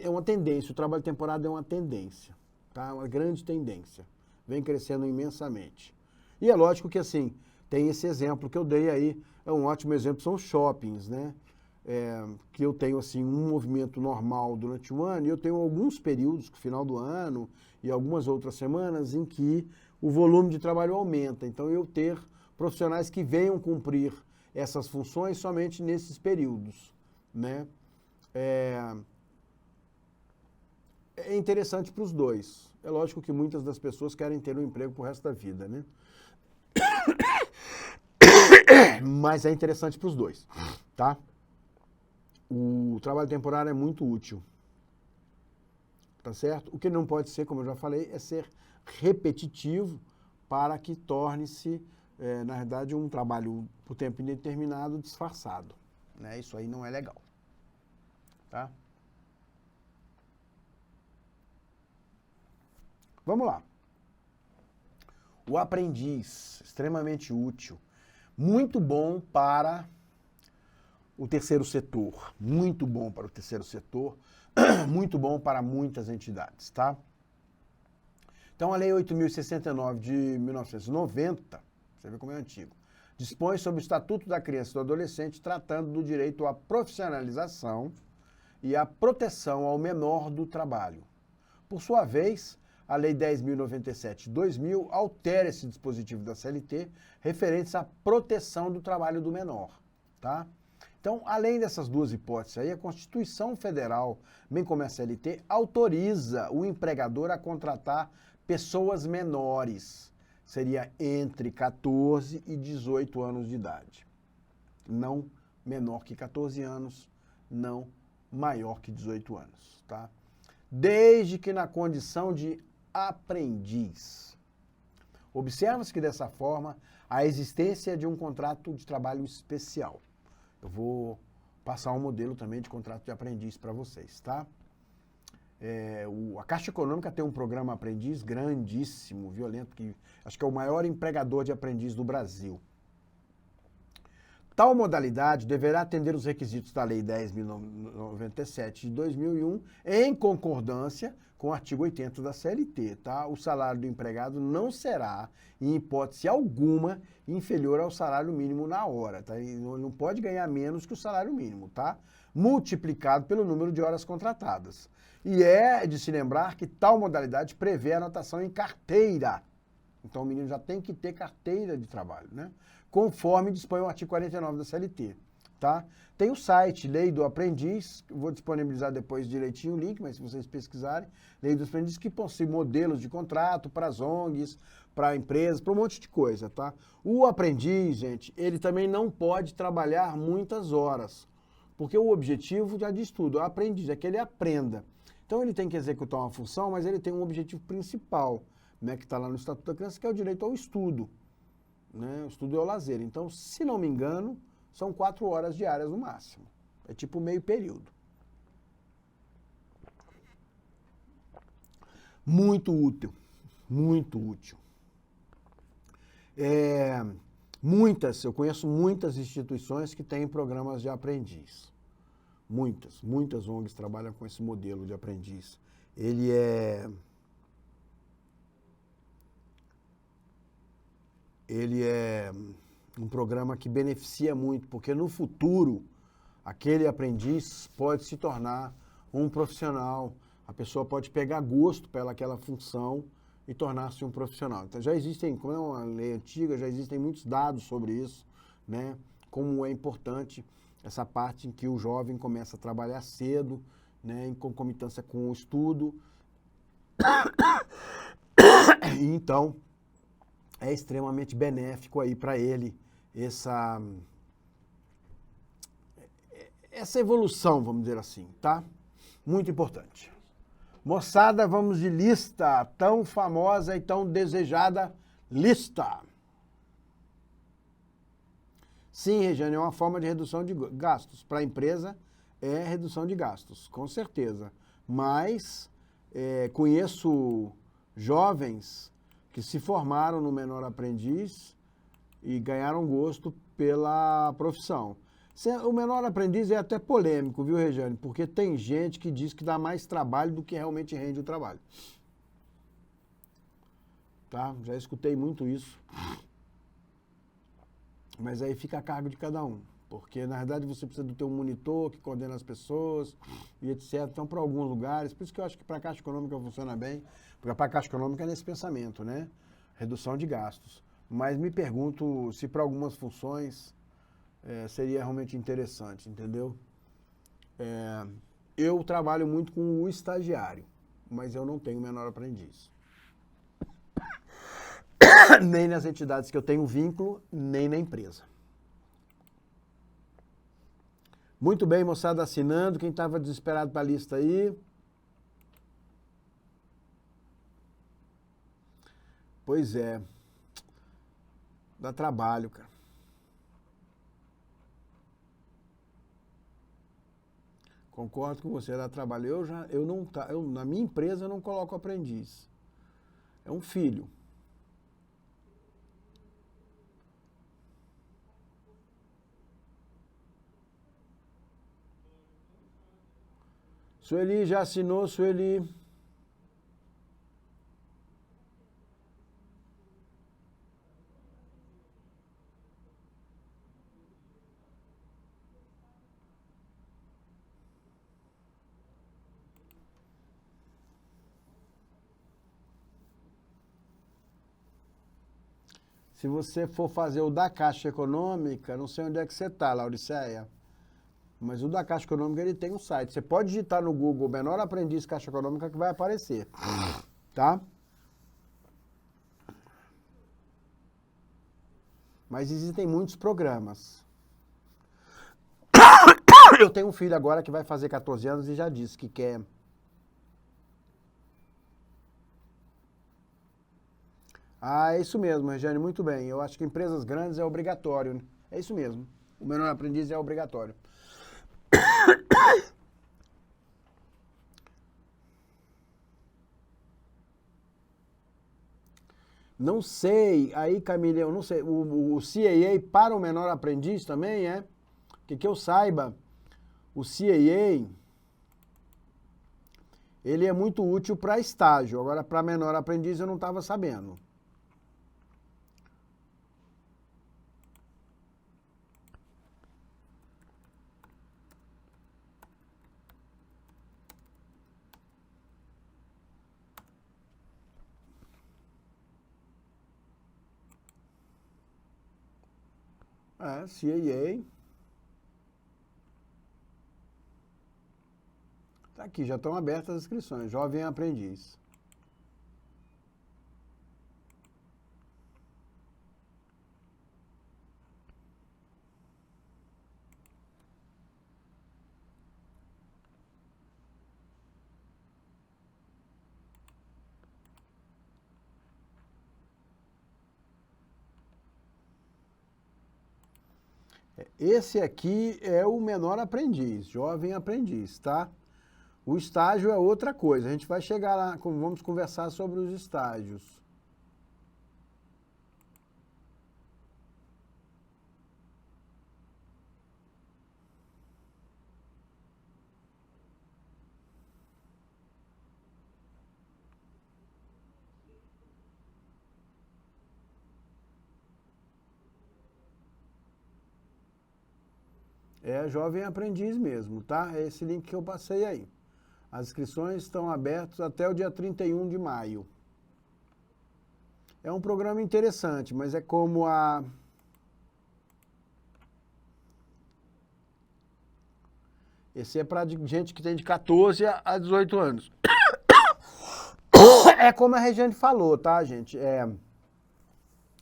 uma tendência, o trabalho temporário é uma tendência, tá? Uma grande tendência, vem crescendo imensamente. E é lógico que, assim, tem esse exemplo que eu dei aí, é um ótimo exemplo, são os shoppings, né? Que eu tenho, assim, um movimento normal durante o ano e eu tenho alguns períodos, final do ano e algumas outras semanas, em que o volume de trabalho aumenta. Então, eu ter profissionais que venham cumprir essas funções somente nesses períodos, né? É interessante para os dois. É lógico que muitas das pessoas querem ter um emprego pro resto da vida, né? Mas é interessante para os dois, tá? O trabalho temporário é muito útil, tá certo? O que não pode ser, como eu já falei, é ser repetitivo para que torne-se, na verdade, um trabalho por tempo indeterminado disfarçado, né? Isso aí não é legal, tá? Vamos lá. O aprendiz, extremamente útil, muito bom para o terceiro setor, muito bom para o terceiro setor, muito bom para muitas entidades, tá? Então, a Lei 8.069 de 1990, você vê como é antigo, dispõe sobre o Estatuto da Criança e do Adolescente, tratando do direito à profissionalização e à proteção ao menor do trabalho. Por sua vez, a Lei 10.097 de 2000 altera esse dispositivo da CLT referente à proteção do trabalho do menor, tá? Então, além dessas duas hipóteses aí, a Constituição Federal, bem como a CLT, autoriza o empregador a contratar pessoas menores. Seria entre 14 e 18 anos de idade. Não menor que 14 anos, não maior que 18 anos, tá? Desde que na condição de aprendiz. Observa-se que, dessa forma, a existência de um contrato de trabalho especial. Eu vou passar um modelo também de contrato de aprendiz para vocês, tá? A Caixa Econômica tem um programa aprendiz grandíssimo, violento, que acho que é o maior empregador de aprendiz do Brasil. Tal modalidade deverá atender os requisitos da Lei 10.097 de 2001, em concordância com o artigo 80 da CLT, tá? O salário do empregado não será, em hipótese alguma, inferior ao salário mínimo na hora, tá? Ele não pode ganhar menos que o salário mínimo, tá? Multiplicado pelo número de horas contratadas. E é de se lembrar que tal modalidade prevê anotação em carteira. Então o menino já tem que ter carteira de trabalho, né? Conforme dispõe o artigo 49 da CLT, tá? Tem o site Lei do Aprendiz, vou disponibilizar depois direitinho o link, mas se vocês pesquisarem, Lei dos Aprendizes, que possui modelos de contrato para as ONGs, para empresas, para um monte de coisa, tá? O aprendiz, gente, ele também não pode trabalhar muitas horas, porque o objetivo já diz tudo, o aprendiz é que ele aprenda. Então ele tem que executar uma função, mas ele tem um objetivo principal, né, que está lá no Estatuto da Criança, que é o direito ao estudo. Né? O estudo é o lazer. Então, se não me engano, são 4 horas diárias no máximo. É tipo meio período. Muito útil. Muito útil. Eu conheço muitas instituições que têm programas de aprendiz. Muitas ONGs trabalham com esse modelo de aprendiz. Ele é um programa que beneficia muito, porque no futuro, aquele aprendiz pode se tornar um profissional, a pessoa pode pegar gosto pela aquela função e tornar-se um profissional. Então já existem, como é uma lei antiga, já existem muitos dados sobre isso, né? Como é importante essa parte em que o jovem começa a trabalhar cedo, né? Em concomitância com o estudo. E então, é extremamente benéfico aí para ele essa evolução, vamos dizer assim, tá? Muito importante. Moçada, vamos de lista, tão famosa e tão desejada lista. Sim, Regiane, é uma forma de redução de gastos. Para a empresa é redução de gastos, com certeza. Mas conheço jovens que se formaram no menor aprendiz e ganharam gosto pela profissão. O menor aprendiz é até polêmico, viu, Regiane? Porque tem gente que diz que dá mais trabalho do que realmente rende o trabalho. Tá? Já escutei muito isso. Mas aí fica a cargo de cada um. Porque, na verdade, você precisa ter um monitor que coordena as pessoas e etc. Então, para alguns lugares, por isso que eu acho que para a Caixa Econômica funciona bem, porque para a Caixa Econômica é nesse pensamento, né? Redução de gastos. Mas me pergunto se para algumas funções seria realmente interessante, entendeu? Eu trabalho muito com o estagiário, mas eu não tenho menor aprendiz. Nem nas entidades que eu tenho vínculo, nem na empresa. Muito bem, moçada, assinando. Quem estava desesperado para a lista aí? Pois é. Dá trabalho, cara. Concordo com você, dá trabalho. Na minha empresa eu não coloco aprendiz. É um filho. Sueli já assinou, Sueli. Se você for fazer o da Caixa Econômica, não sei onde é que você está, Lauriceia, mas o da Caixa Econômica ele tem um site. Você pode digitar no Google Menor Aprendiz Caixa Econômica que vai aparecer, tá? Mas existem muitos programas. Eu tenho um filho agora que vai fazer 14 anos e já disse que quer... Ah, é isso mesmo, Regiane, muito bem. Eu acho que empresas grandes é obrigatório, né? É isso mesmo. O menor aprendiz é obrigatório. Não sei, aí Camille, eu não sei, o CAA para o menor aprendiz também é? Que eu saiba, o CAA, ele é muito útil para estágio, agora para menor aprendiz eu não estava sabendo. CAA. Tá aqui, já estão abertas as inscrições. Jovem aprendiz. Esse aqui é o menor aprendiz, jovem aprendiz, tá? O estágio é outra coisa. A gente vai chegar lá, vamos conversar sobre os estágios. É jovem aprendiz mesmo, tá? É esse link que eu passei aí. As inscrições estão abertas até o dia 31 de maio. É um programa interessante, mas é como a... Esse é para gente que tem de 14 a 18 anos. É como a Regiane falou, tá, gente?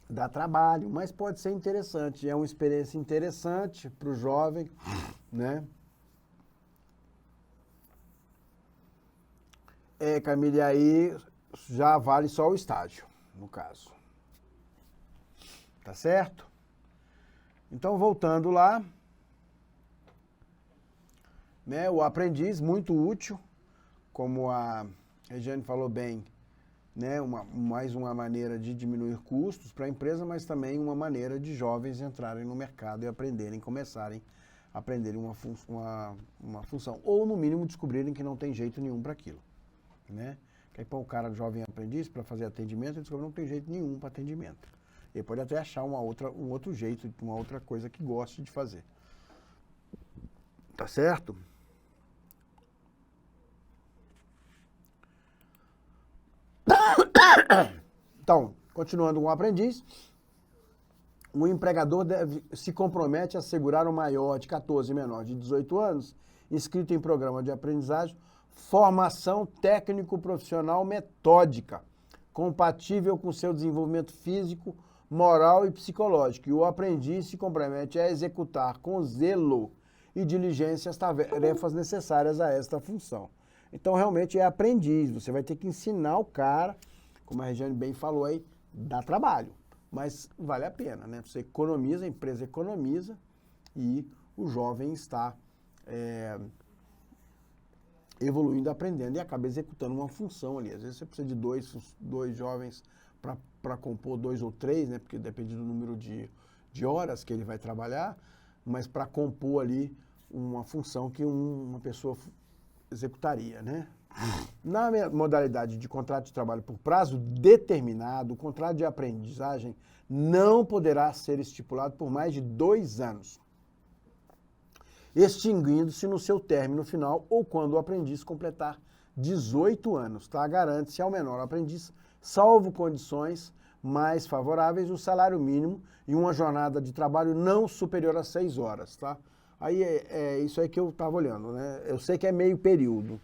Dá trabalho, mas pode ser interessante. É uma experiência interessante para o jovem, né? Camille, aí já vale só o estágio, no caso. Tá certo? Então, voltando lá, né, o aprendiz, muito útil, como a Regiane falou bem, né, mais uma maneira de diminuir custos para a empresa, mas também uma maneira de jovens entrarem no mercado e aprenderem, começarem a aprenderem uma função. Ou, no mínimo, descobrirem que não tem jeito nenhum para aquilo. Né? Que aí põe o cara jovem aprendiz para fazer atendimento e descobre que não tem jeito nenhum para atendimento. Ele pode até achar um outro jeito, uma outra coisa que goste de fazer. Tá certo? Então, continuando com o aprendiz, o empregador se compromete a assegurar o maior de 14 e menor de 18 anos, inscrito em programa de aprendizagem, formação técnico-profissional metódica, compatível com seu desenvolvimento físico, moral e psicológico. E o aprendiz se compromete a executar com zelo e diligência as tarefas necessárias a esta função. Então, realmente é aprendiz. Você vai ter que ensinar o cara, como a Regiane bem falou aí, dá trabalho. Mas vale a pena, né? Você economiza, a empresa economiza e o jovem está evoluindo, aprendendo e acaba executando uma função ali. Às vezes você precisa de dois jovens para compor 2 ou 3, né? Porque depende do número de horas que ele vai trabalhar, mas para compor ali uma função que uma pessoa executaria, né? Na modalidade de contrato de trabalho por prazo determinado, o contrato de aprendizagem não poderá ser estipulado por mais de 2 anos, extinguindo-se no seu término final ou quando o aprendiz completar 18 anos, tá? Garante-se ao menor aprendiz, salvo condições mais favoráveis, o salário mínimo e uma jornada de trabalho não superior a 6 horas, tá? Aí é isso aí que eu estava olhando, né? Eu sei que é meio período.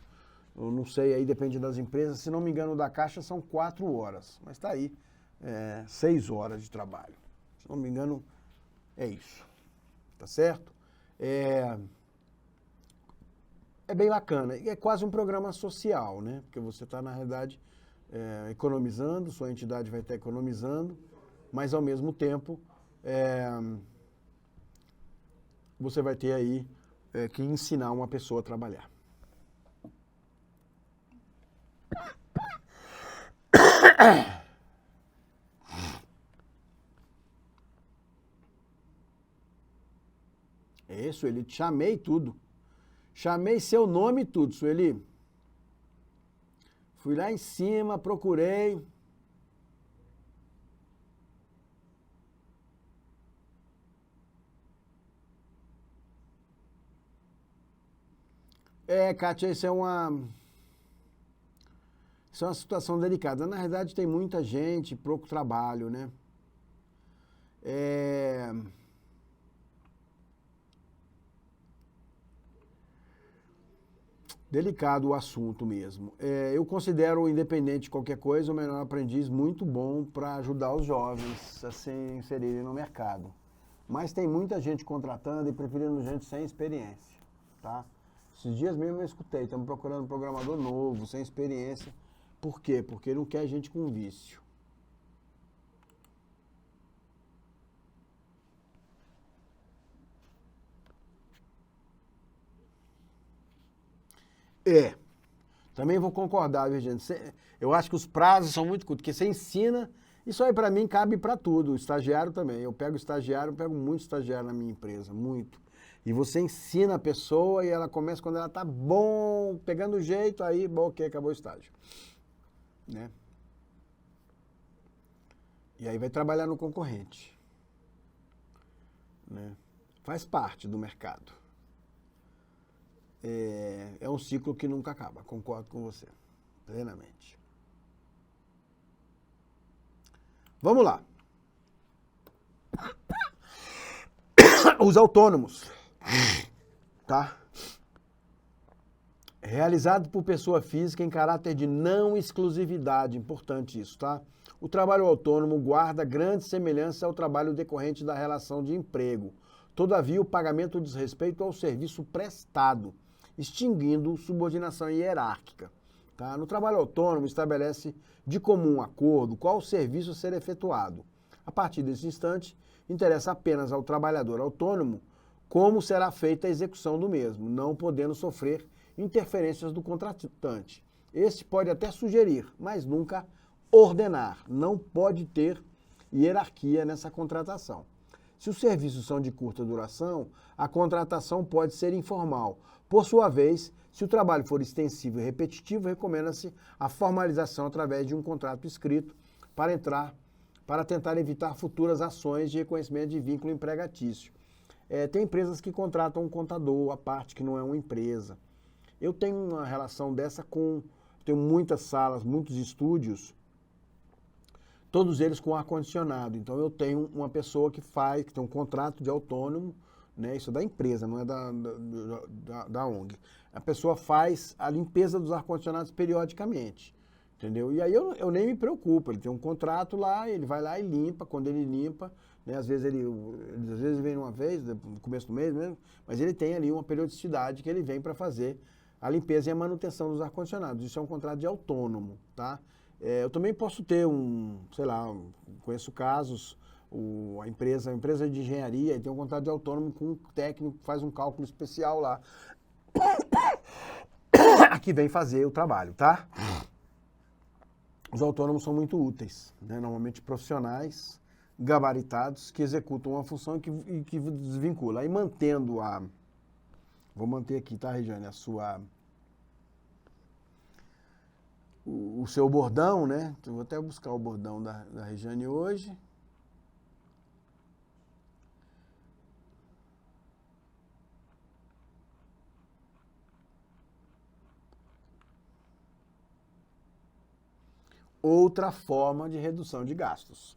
Eu não sei, aí depende das empresas. Se não me engano, da Caixa são 4 horas. Mas está aí, 6 horas de trabalho. Se não me engano, é isso. Tá certo? É bem bacana. E é quase um programa social, né? Porque você está, na realidade, economizando, sua entidade vai estar economizando, mas, ao mesmo tempo, você vai ter aí que ensinar uma pessoa a trabalhar. Sueli, te chamei tudo. Chamei seu nome e tudo, Sueli. Fui lá em cima, procurei. Kátia, isso é uma situação delicada. Na verdade, tem muita gente, pouco trabalho, né? Delicado o assunto mesmo. Eu considero o independente de qualquer coisa, o menor aprendiz, muito bom para ajudar os jovens a se inserirem no mercado. Mas tem muita gente contratando e preferindo gente sem experiência, tá? Esses dias mesmo eu escutei, estamos procurando um programador novo, sem experiência. Por quê? Porque não quer gente com vício. Também vou concordar, Virgínia. Eu acho que os prazos são muito curtos, porque você ensina, isso aí para mim cabe para tudo, o estagiário também. Eu pego estagiário, eu pego muito estagiário na minha empresa, muito. E você ensina a pessoa e ela começa quando ela tá bom, pegando o jeito, aí, bom, ok, acabou o estágio. Né? E aí vai trabalhar no concorrente. Né? Faz parte do mercado. É um ciclo que nunca acaba, concordo com você, plenamente. Vamos lá. Os autônomos, tá? Realizado por pessoa física em caráter de não exclusividade, importante isso, tá? O trabalho autônomo guarda grande semelhança ao trabalho decorrente da relação de emprego. Todavia, o pagamento diz respeito ao serviço prestado, extinguindo subordinação hierárquica. Tá? No trabalho autônomo, estabelece de comum acordo qual serviço a ser efetuado. A partir desse instante, interessa apenas ao trabalhador autônomo como será feita a execução do mesmo, não podendo sofrer interferências do contratante. Este pode até sugerir, mas nunca ordenar. Não pode ter hierarquia nessa contratação. Se os serviços são de curta duração, a contratação pode ser informal. Por sua vez, se o trabalho for extensivo e repetitivo, recomenda-se a formalização através de um contrato escrito para tentar evitar futuras ações de reconhecimento de vínculo empregatício. Tem empresas que contratam um contador à parte, que não é uma empresa. Eu tenho uma relação dessa tenho muitas salas, muitos estúdios, todos eles com ar-condicionado. Então eu tenho uma pessoa que tem um contrato de autônomo, né? Isso é da empresa, não é da ONG. A pessoa faz a limpeza dos ar-condicionados periodicamente, entendeu? E aí eu nem me preocupo, ele tem um contrato lá, ele vai lá e limpa, quando ele limpa, né? Às vezes ele vem uma vez, no começo do mês mesmo, mas ele tem ali uma periodicidade que ele vem para fazer a limpeza e a manutenção dos ar-condicionados. Isso é um contrato de autônomo, tá? Eu também posso ter conheço casos, a empresa de engenharia tem um contrato de autônomo com um técnico que faz um cálculo especial lá, que vem fazer o trabalho, tá? Os autônomos são muito úteis, né? Normalmente profissionais, gabaritados, que executam uma função e que desvincula. Aí mantendo vou manter aqui, tá, Regiane, o seu bordão, né? Então, vou até buscar o bordão da Regiane hoje. Outra forma de redução de gastos.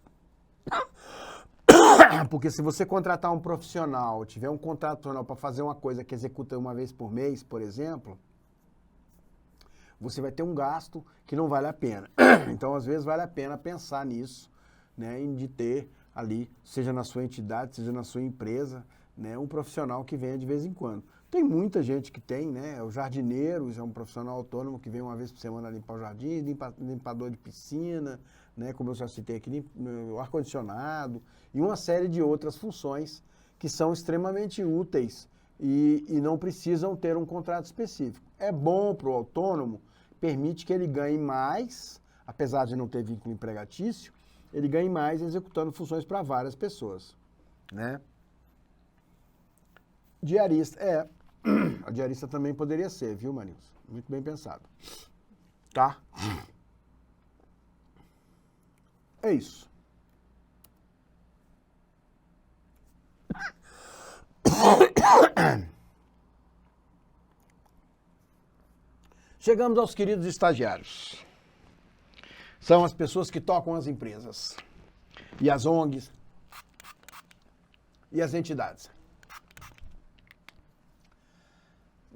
Porque se você contratar um profissional, tiver um contrato profissional para fazer uma coisa que executa uma vez por mês, por exemplo, você vai ter um gasto que não vale a pena. Então, às vezes, vale a pena pensar nisso, né, de ter ali, seja na sua entidade, seja na sua empresa, né, um profissional que venha de vez em quando. Tem muita gente que tem, né, o jardineiro é um profissional autônomo que vem uma vez por semana limpar o jardim, limpador de piscina, né, como eu já citei aqui, o ar-condicionado e uma série de outras funções que são extremamente úteis e não precisam ter um contrato específico. É bom para o autônomo, permite que ele ganhe mais, apesar de não ter vínculo empregatício, ele ganhe mais executando funções para várias pessoas, né? Diarista, a diarista também poderia ser, viu, Marilson? Muito bem pensado. Tá? É isso. Chegamos aos queridos estagiários. São as pessoas que tocam as empresas, e as ONGs, e as entidades.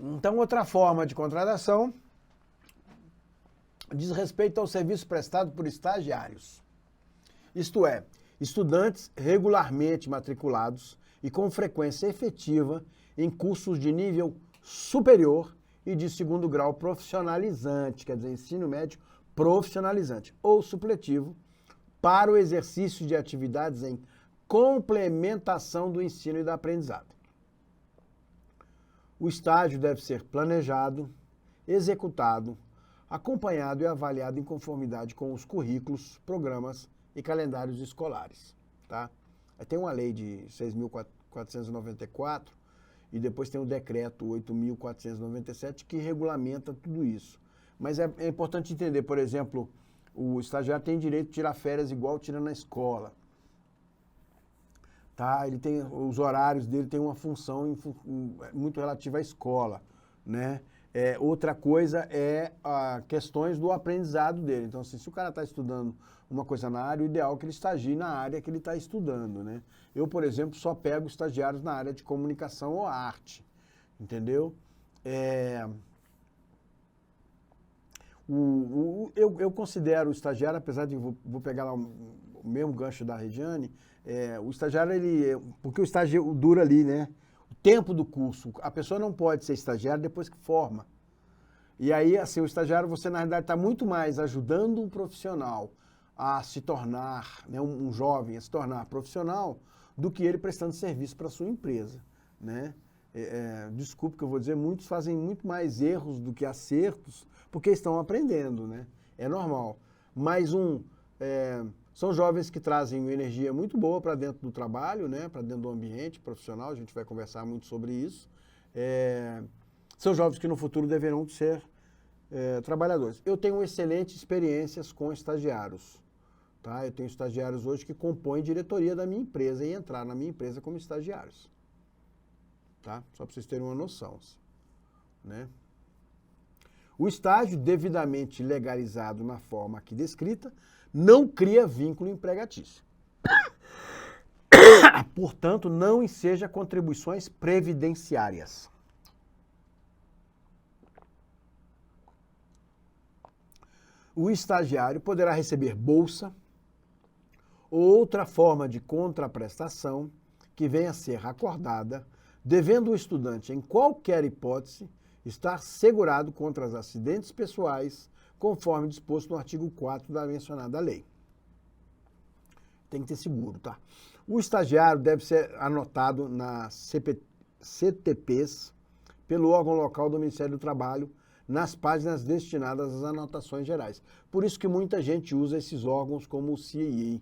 Então, outra forma de contratação diz respeito ao serviço prestado por estagiários. Isto é, estudantes regularmente matriculados e com frequência efetiva em cursos de nível superior e de segundo grau profissionalizante, quer dizer, ensino médio profissionalizante ou supletivo, para o exercício de atividades em complementação do ensino e da aprendizado. O estágio deve ser planejado, executado, acompanhado e avaliado em conformidade com os currículos, programas e calendários escolares. Tá? Tem uma lei de 6.494 e depois tem o decreto 8.497 que regulamenta tudo isso. Mas é importante entender, por exemplo, o estagiário tem direito de tirar férias igual tira na escola. Tá? Ele tem, os horários dele têm uma função muito relativa à escola, né? Outra coisa é questões do aprendizado dele. Então, assim, se o cara está estudando uma coisa na área, o ideal é que ele estagie na área que ele está estudando, né? Eu, por exemplo, só pego estagiários na área de comunicação ou arte, entendeu? Eu considero o estagiário, apesar de vou pegar lá o mesmo gancho da Regiane, o estagiário, porque o estágio dura ali, né? O tempo do curso. A pessoa não pode ser estagiário depois que forma. E aí, assim, o estagiário, você na realidade está muito mais ajudando um profissional a se tornar, né, um jovem a se tornar profissional, do que ele prestando serviço para a sua empresa, né? Desculpe que eu vou dizer, muitos fazem muito mais erros do que acertos, porque estão aprendendo, né? É normal. Mas são jovens que trazem uma energia muito boa para dentro do trabalho, né? Para dentro do ambiente profissional, a gente vai conversar muito sobre isso. São jovens que no futuro deverão ser trabalhadores. Eu tenho excelentes experiências com estagiários. Tá? Eu tenho estagiários hoje que compõem diretoria da minha empresa e entraram na minha empresa como estagiários. Tá? Só para vocês terem uma noção. Né? O estágio devidamente legalizado na forma aqui descrita não cria vínculo empregatício. Portanto, não enseja contribuições previdenciárias. O estagiário poderá receber bolsa ou outra forma de contraprestação que venha a ser acordada, devendo o estudante, em qualquer hipótese, estar segurado contra os acidentes pessoais, conforme disposto no artigo 4 da mencionada lei. Tem que ter seguro, tá? O estagiário deve ser anotado nas CTPs pelo órgão local do Ministério do Trabalho, nas páginas destinadas às anotações gerais. Por isso que muita gente usa esses órgãos como o CIE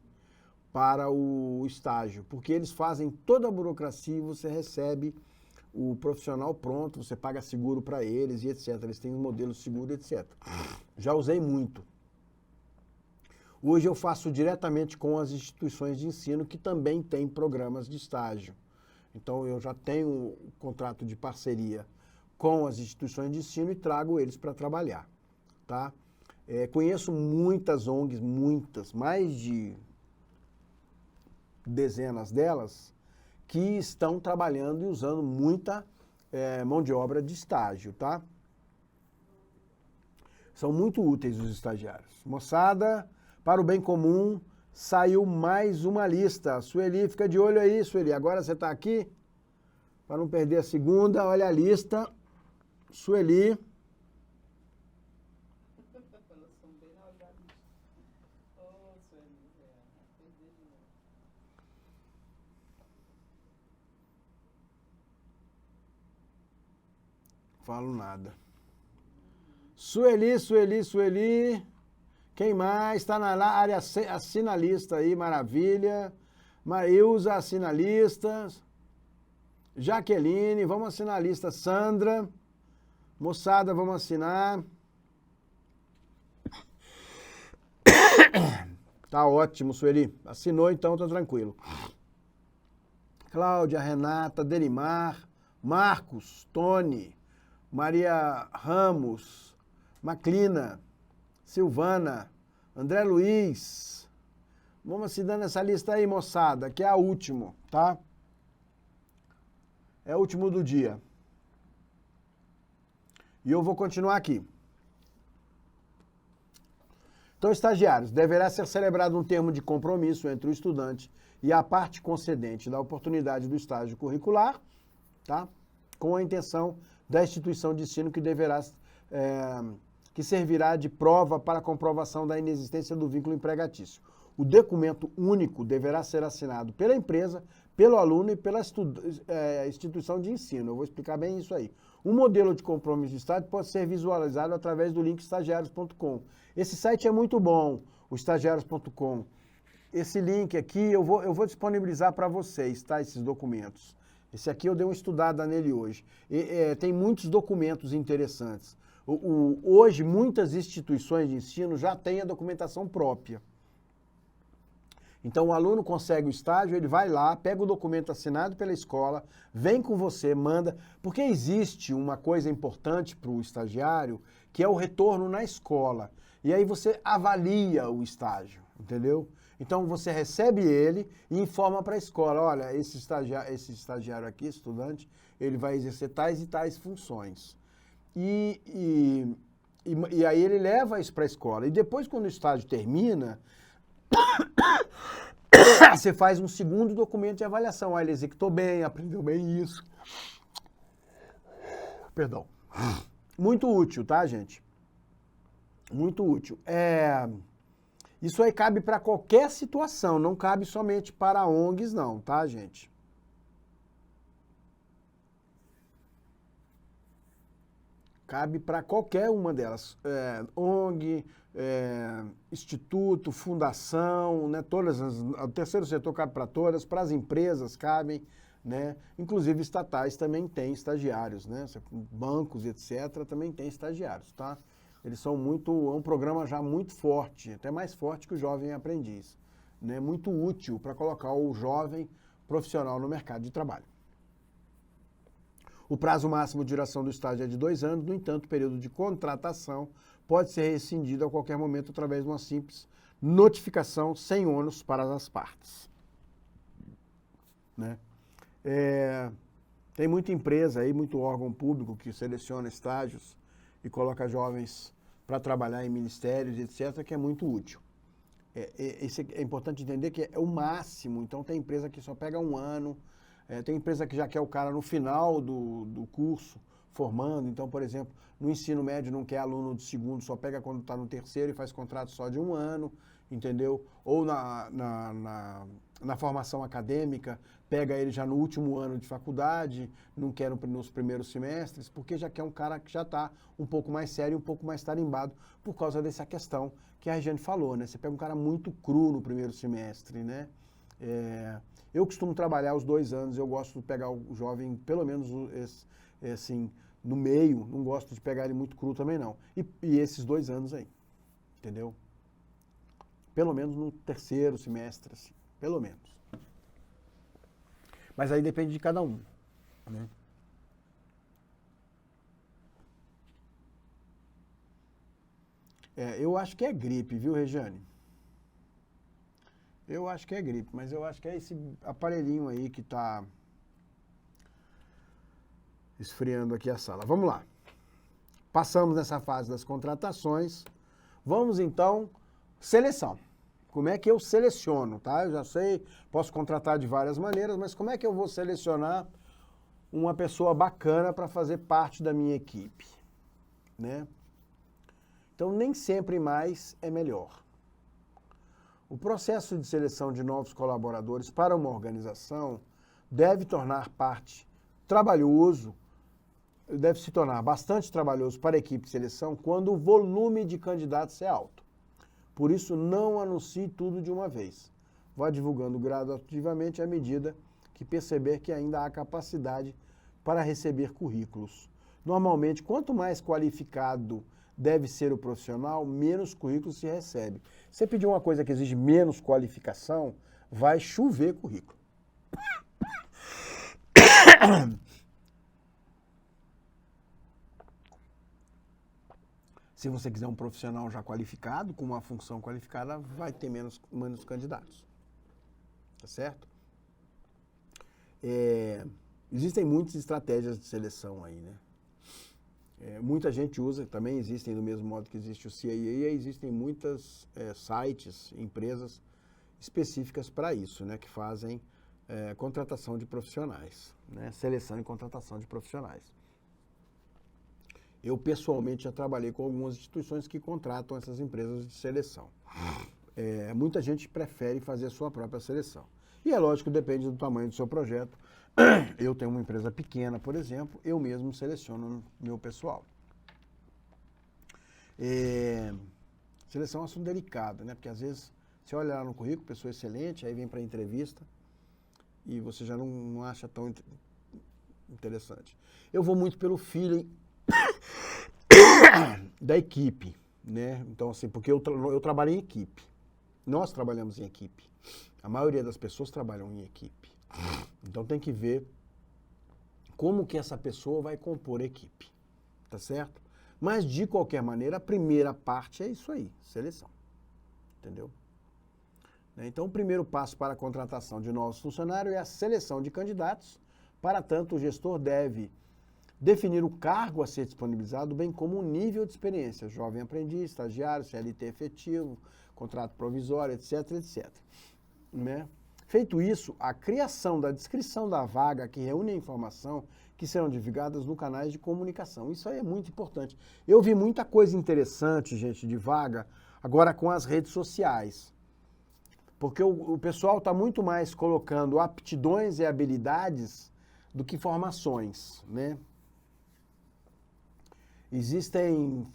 para o estágio, porque eles fazem toda a burocracia e você recebe o profissional pronto, você paga seguro para eles e etc. Eles têm um modelo seguro, etc. Já usei muito. Hoje eu faço diretamente com as instituições de ensino que também têm programas de estágio. Então eu já tenho um contrato de parceria com as instituições de ensino e trago eles para trabalhar. Tá? Conheço muitas ONGs, mais de dezenas delas, que estão trabalhando e usando muita mão de obra de estágio, tá? São muito úteis os estagiários. Moçada, para o bem comum, saiu mais uma lista. Sueli, fica de olho aí, Sueli. Agora você está aqui? Para não perder a segunda, olha a lista. Sueli. Falo nada. Sueli. Quem mais? Está na área, assina a lista aí, maravilha. Marilza, assina a lista. Jaqueline, vamos assinar a lista. Sandra, moçada, vamos assinar. Tá ótimo, Sueli. Assinou, então tá tranquilo. Cláudia, Renata, Delimar, Marcos, Tony, Maria Ramos, Maclina, Silvana, André Luiz. Vamos assinando essa lista aí, moçada, que é a última, tá? É o último do dia. E eu vou continuar aqui. Então, estagiários, deverá ser celebrado um termo de compromisso entre o estudante e a parte concedente da oportunidade do estágio curricular, tá? Com a intenção da instituição de ensino que servirá de prova para a comprovação da inexistência do vínculo empregatício. O documento único deverá ser assinado pela empresa, pelo aluno e pela instituição de ensino. Eu vou explicar bem isso aí. O modelo de compromisso de estágio pode ser visualizado através do link estagiários.com. Esse site é muito bom, o estagiários.com. Esse link aqui eu vou disponibilizar para vocês, tá? Esses documentos. Esse aqui eu dei uma estudada nele hoje. Tem muitos documentos interessantes. Hoje, muitas instituições de ensino já têm a documentação própria. Então, o aluno consegue o estágio, ele vai lá, pega o documento assinado pela escola, vem com você, manda... Porque existe uma coisa importante para o estagiário, que é o retorno na escola. E aí você avalia o estágio, entendeu? Então, você recebe ele e informa para a escola, olha, esse estagiário aqui, estudante, ele vai exercer tais e tais funções. E aí ele leva isso para a escola. E depois, quando o estágio termina... Você faz um segundo documento de avaliação. Ah, ele executou bem, aprendeu bem isso. Perdão. Muito útil, tá, gente? Muito útil. Isso aí cabe para qualquer situação, não cabe somente para ONGs, não, tá, gente? Cabe para qualquer uma delas. ONG, instituto, fundação, né? O terceiro setor cabe para todas, para as empresas cabem, né? Inclusive estatais também têm estagiários, né? Bancos, etc., também têm estagiários, tá? Eles são é um programa já muito forte, até mais forte que o Jovem Aprendiz, né? Muito útil para colocar o jovem profissional no mercado de trabalho. O prazo máximo de duração do estágio é de 2 anos, no entanto, o período de contratação pode ser rescindido a qualquer momento através de uma simples notificação sem ônus para as partes. Né? Tem muita empresa aí, muito órgão público que seleciona estágios e coloca jovens para trabalhar em ministérios, etc., que é muito útil. É importante entender que é o máximo, então tem empresa que só pega 1 ano, tem empresa que já quer o cara no final do curso, formando. Então, por exemplo, no ensino médio não quer aluno de segundo, só pega quando está no terceiro e faz contrato só de 1 ano, entendeu? Ou na formação acadêmica, pega ele já no último ano de faculdade, não quer nos primeiros semestres, porque já quer um cara que já está um pouco mais sério, um pouco mais tarimbado, por causa dessa questão que a Regiane falou, né? Você pega um cara muito cru no primeiro semestre, né? Eu costumo trabalhar os 2 anos, eu gosto de pegar o jovem, pelo menos assim, no meio, não gosto de pegar ele muito cru também não. E esses 2 anos aí, entendeu? Pelo menos no terceiro semestre, assim, pelo menos. Mas aí depende de cada um, né? Eu acho que é gripe, viu, Regiane? Eu acho que é gripe, mas eu acho que é esse aparelhinho aí que está esfriando aqui a sala. Vamos lá. Passamos nessa fase das contratações. Vamos, então, seleção. Como é que eu seleciono, tá? Eu já sei, posso contratar de várias maneiras, mas como é que eu vou selecionar uma pessoa bacana para fazer parte da minha equipe, né? Então, nem sempre mais é melhor. O processo de seleção de novos colaboradores para uma organização deve se tornar bastante trabalhoso para a equipe de seleção quando o volume de candidatos é alto. Por isso, não anuncie tudo de uma vez. Vá divulgando gradativamente à medida que perceber que ainda há capacidade para receber currículos. Normalmente, quanto mais qualificado deve ser o profissional, menos currículos se recebe. Você pedir uma coisa que exige menos qualificação, vai chover currículo. Se você quiser um profissional já qualificado, com uma função qualificada, vai ter menos candidatos. Tá certo? Existem muitas estratégias de seleção aí, né? Muita gente usa, também existem do mesmo modo que existe o CAA, existem muitos sites, empresas específicas para isso, né? Que fazem contratação de profissionais, né? Seleção e contratação de profissionais. Eu, pessoalmente, já trabalhei com algumas instituições que contratam essas empresas de seleção. Muita gente prefere fazer a sua própria seleção. E é lógico, depende do tamanho do seu projeto. Eu tenho uma empresa pequena, por exemplo, eu mesmo seleciono meu pessoal. Seleção é um assunto delicado, né? Porque às vezes você olha lá no currículo, pessoa excelente, aí vem para a entrevista e você já não acha tão interessante. Eu vou muito pelo feeling da equipe, né? Então, assim, porque eu trabalho em equipe. Nós trabalhamos em equipe. A maioria das pessoas trabalham em equipe. Então tem que ver como que essa pessoa vai compor a equipe, tá certo? Mas, de qualquer maneira, a primeira parte é isso aí, seleção, entendeu? Então, o primeiro passo para a contratação de novos funcionários é a seleção de candidatos. Para tanto, o gestor deve definir o cargo a ser disponibilizado, bem como o nível de experiência, jovem aprendiz, estagiário, CLT efetivo, contrato provisório, etc, etc. Né? Feito isso, a criação da descrição da vaga que reúne a informação que serão divulgadas no canais de comunicação. Isso aí é muito importante. Eu vi muita coisa interessante, gente, de vaga, agora com as redes sociais. Porque o pessoal está muito mais colocando aptidões e habilidades do que formações, né? Existem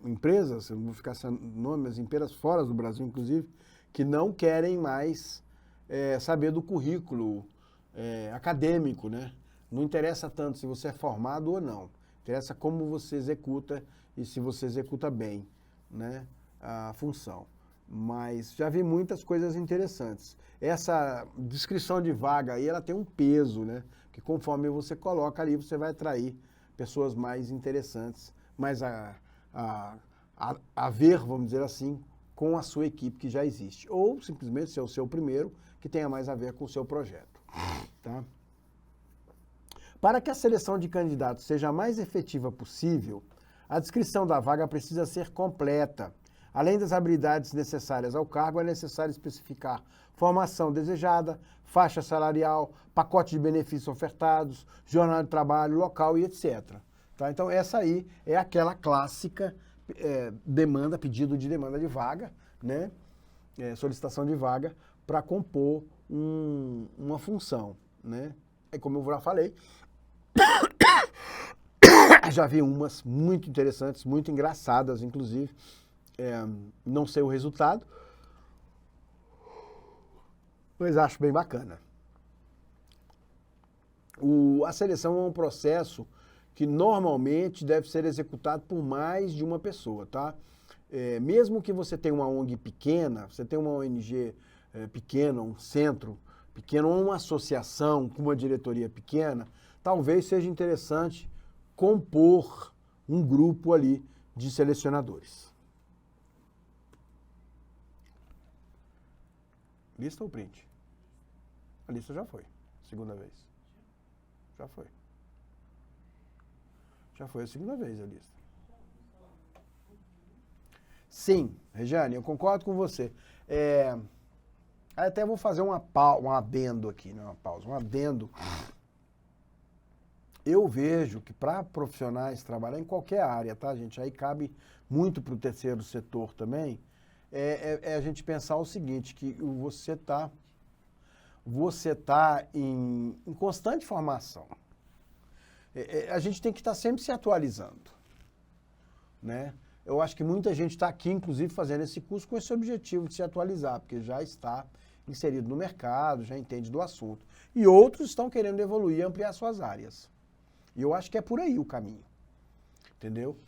empresas, eu não vou ficar sem nome, mas empresas fora do Brasil, inclusive, que não querem mais saber do currículo acadêmico, né? Não interessa tanto se você é formado ou não. Interessa como você executa e se você executa bem, né, a função. Mas já vi muitas coisas interessantes. Essa descrição de vaga aí, ela tem um peso, né? Que conforme você coloca ali, você vai atrair pessoas mais interessantes, mais a ver, vamos dizer assim, com a sua equipe que já existe. Ou simplesmente ser o seu primeiro, que tenha mais a ver com o seu projeto. Tá? Para que a seleção de candidatos seja a mais efetiva possível, a descrição da vaga precisa ser completa. Além das habilidades necessárias ao cargo, é necessário especificar formação desejada, faixa salarial, pacote de benefícios ofertados, jornada de trabalho, local e etc. Tá? Então, essa aí é aquela clássica pedido de demanda de vaga, né? Solicitação de vaga para compor uma função, né? É como eu já falei, já vi umas muito interessantes, muito engraçadas, inclusive. Não sei o resultado, mas acho bem bacana. A seleção é um processo que normalmente deve ser executado por mais de uma pessoa, tá? Mesmo que você tenha uma ONG pequena, você tem uma ONG pequena, um centro pequeno, ou uma associação com uma diretoria pequena, talvez seja interessante compor um grupo ali de selecionadores. Lista ou print? A lista já foi, segunda vez. Já foi. Já foi a segunda vez a lista. Sim, Regiane, eu concordo com você. Até vou fazer um adendo aqui, não uma pausa, um adendo. Eu vejo que para profissionais trabalhar em qualquer área, tá, gente? Aí cabe muito para o terceiro setor também. A gente pensar o seguinte, que você tá em constante formação. A gente tem que estar sempre se atualizando, né? Eu acho que muita gente está aqui, inclusive, fazendo esse curso com esse objetivo de se atualizar, porque já está inserido no mercado, já entende do assunto. E outros estão querendo evoluir e ampliar suas áreas. E eu acho que é por aí o caminho, entendeu?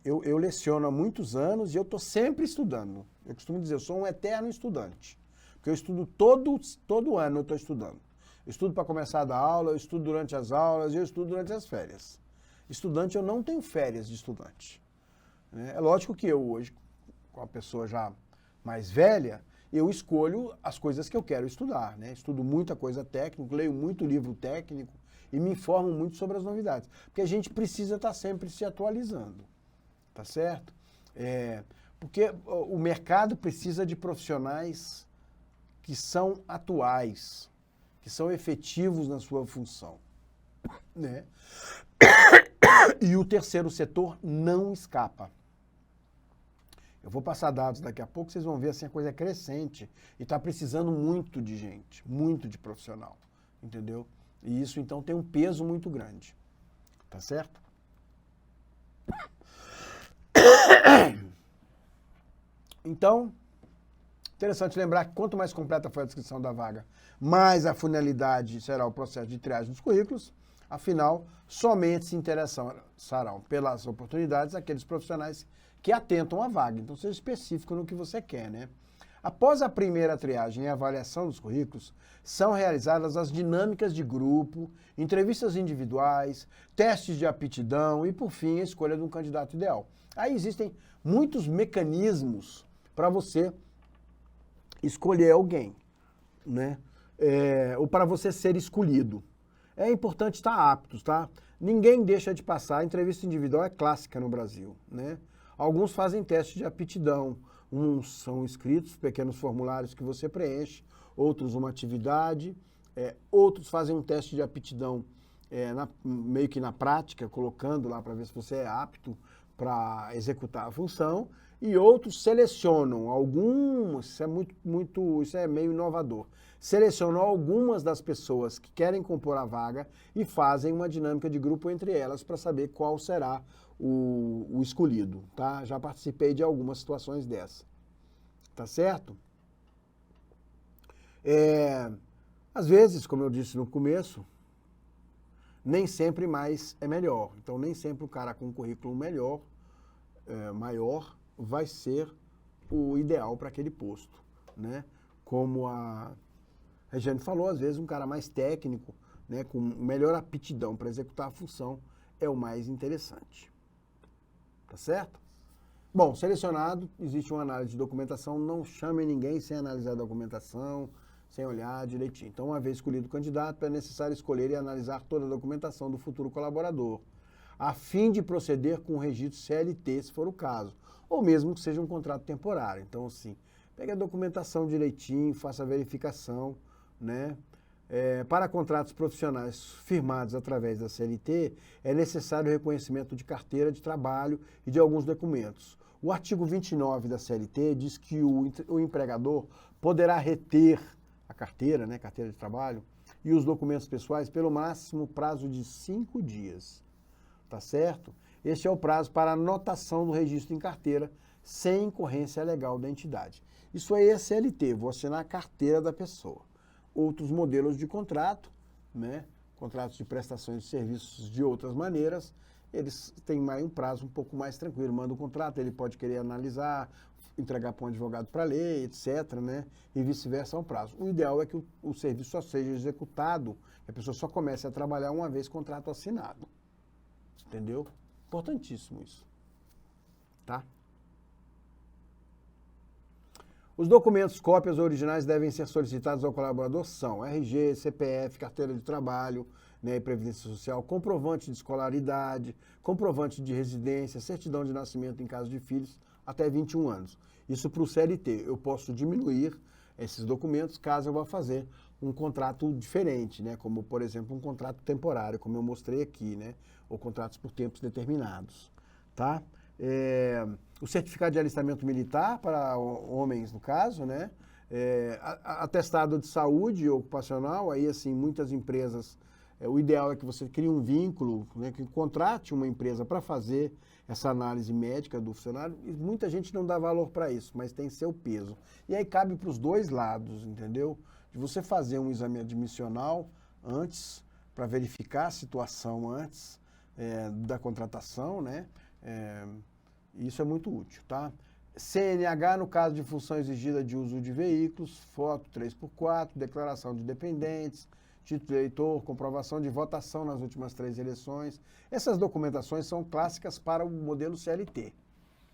Eu leciono há muitos anos e eu estou sempre estudando. Eu costumo dizer, eu sou um eterno estudante. Porque eu estudo todo ano, eu estou estudando. Eu estudo para começar a dar aula, eu estudo durante as aulas e eu estudo durante as férias. Estudante, eu não tenho férias de estudante. É lógico que eu hoje, com a pessoa já mais velha, eu escolho as coisas que eu quero estudar, né? Estudo muita coisa técnica, leio muito livro técnico e me informo muito sobre as novidades. Porque a gente precisa estar sempre se atualizando, tá certo? Porque o mercado precisa de profissionais que são atuais, que são efetivos na sua função, né? E o terceiro setor não escapa. Eu vou passar dados daqui a pouco, vocês vão ver assim, a coisa é crescente e está precisando muito de gente, muito de profissional, entendeu? E isso, então, tem um peso muito grande, tá certo? Então, interessante lembrar que quanto mais completa for a descrição da vaga, mais a finalidade será o processo de triagem dos currículos. Afinal, somente se interessarão pelas oportunidades aqueles profissionais que atentam à vaga. Então, seja específico no que você quer, né? Após a primeira triagem e avaliação dos currículos, são realizadas as dinâmicas de grupo, entrevistas individuais, testes de aptidão e, por fim, a escolha de um candidato ideal. Aí existem muitos mecanismos para você escolher alguém, né? Ou para você ser escolhido. É importante estar aptos, tá? Ninguém deixa de passar. A entrevista individual é clássica no Brasil, né? Alguns fazem teste de aptidão. Uns são escritos, pequenos formulários que você preenche, outros uma atividade, outros fazem um teste de aptidão meio que na prática, colocando lá para ver se você é apto para executar a função, e outros selecionam alguns, isso é meio inovador, selecionam algumas das pessoas que querem compor a vaga e fazem uma dinâmica de grupo entre elas para saber qual será o escolhido, tá? Já participei de algumas situações dessa, tá certo? Às vezes, como eu disse no começo, nem sempre mais é melhor. Então, nem sempre o cara com um currículo maior vai ser o ideal para aquele posto, né? Como a Regiane falou, às vezes um cara mais técnico, né, com melhor aptidão para executar a função é o mais interessante. Tá certo? Bom, selecionado, existe uma análise de documentação, não chame ninguém sem analisar a documentação, sem olhar direitinho. Então, uma vez escolhido o candidato, é necessário escolher e analisar toda a documentação do futuro colaborador, a fim de proceder com o registro CLT, se for o caso, ou mesmo que seja um contrato temporário. Então, assim, pegue a documentação direitinho, faça a verificação, né? Para contratos profissionais firmados através da CLT, é necessário o reconhecimento de carteira de trabalho e de alguns documentos. O artigo 29 da CLT diz que o empregador poderá reter a carteira, né, carteira de trabalho, e os documentos pessoais pelo máximo prazo de 5 dias. Tá certo? Este é o prazo para anotação do registro em carteira, sem incorrência legal da entidade. Isso aí é CLT, vou assinar a carteira da pessoa. Outros modelos de contrato, né? Contratos de prestações de serviços de outras maneiras, eles têm um prazo um pouco mais tranquilo. Manda o contrato, ele pode querer analisar, entregar para um advogado para ler, etc., né? E vice-versa ao prazo. O ideal é que o serviço só seja executado, que a pessoa só comece a trabalhar uma vez contrato assinado. Entendeu? Importantíssimo isso. Tá? Os documentos, cópias originais devem ser solicitados ao colaborador são RG, CPF, carteira de trabalho, né, e previdência social, comprovante de escolaridade, comprovante de residência, certidão de nascimento em caso de filhos até 21 anos. Isso para o CLT. Eu posso diminuir esses documentos caso eu vá fazer um contrato diferente, né, como, por exemplo, um contrato temporário, como eu mostrei aqui, né, ou contratos por tempos determinados, tá? O certificado de alistamento militar para homens, no caso, né? Atestado de saúde ocupacional, aí, assim, muitas empresas o ideal é que você crie um vínculo, né, que contrate uma empresa para fazer essa análise médica do funcionário. E muita gente não dá valor para isso, mas tem seu peso. E aí cabe para os dois lados, entendeu? De você fazer um exame admissional antes, para verificar a situação antes da contratação, né? Isso é muito útil, tá? CNH, no caso de função exigida de uso de veículos, foto 3x4, declaração de dependentes, título de eleitor, comprovação de votação nas últimas 3 eleições. Essas documentações são clássicas para o modelo CLT,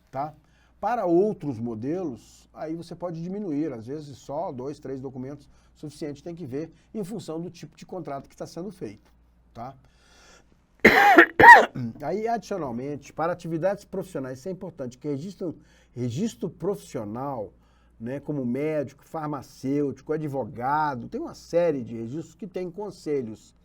tá? Para outros modelos, aí você pode diminuir, às vezes só 2, 3 documentos suficiente, tem que ver em função do tipo de contrato que está sendo feito, tá? Aí, adicionalmente, para atividades profissionais, isso é importante, que registro profissional, né, como médico, farmacêutico, advogado, tem uma série de registros que tem conselhos.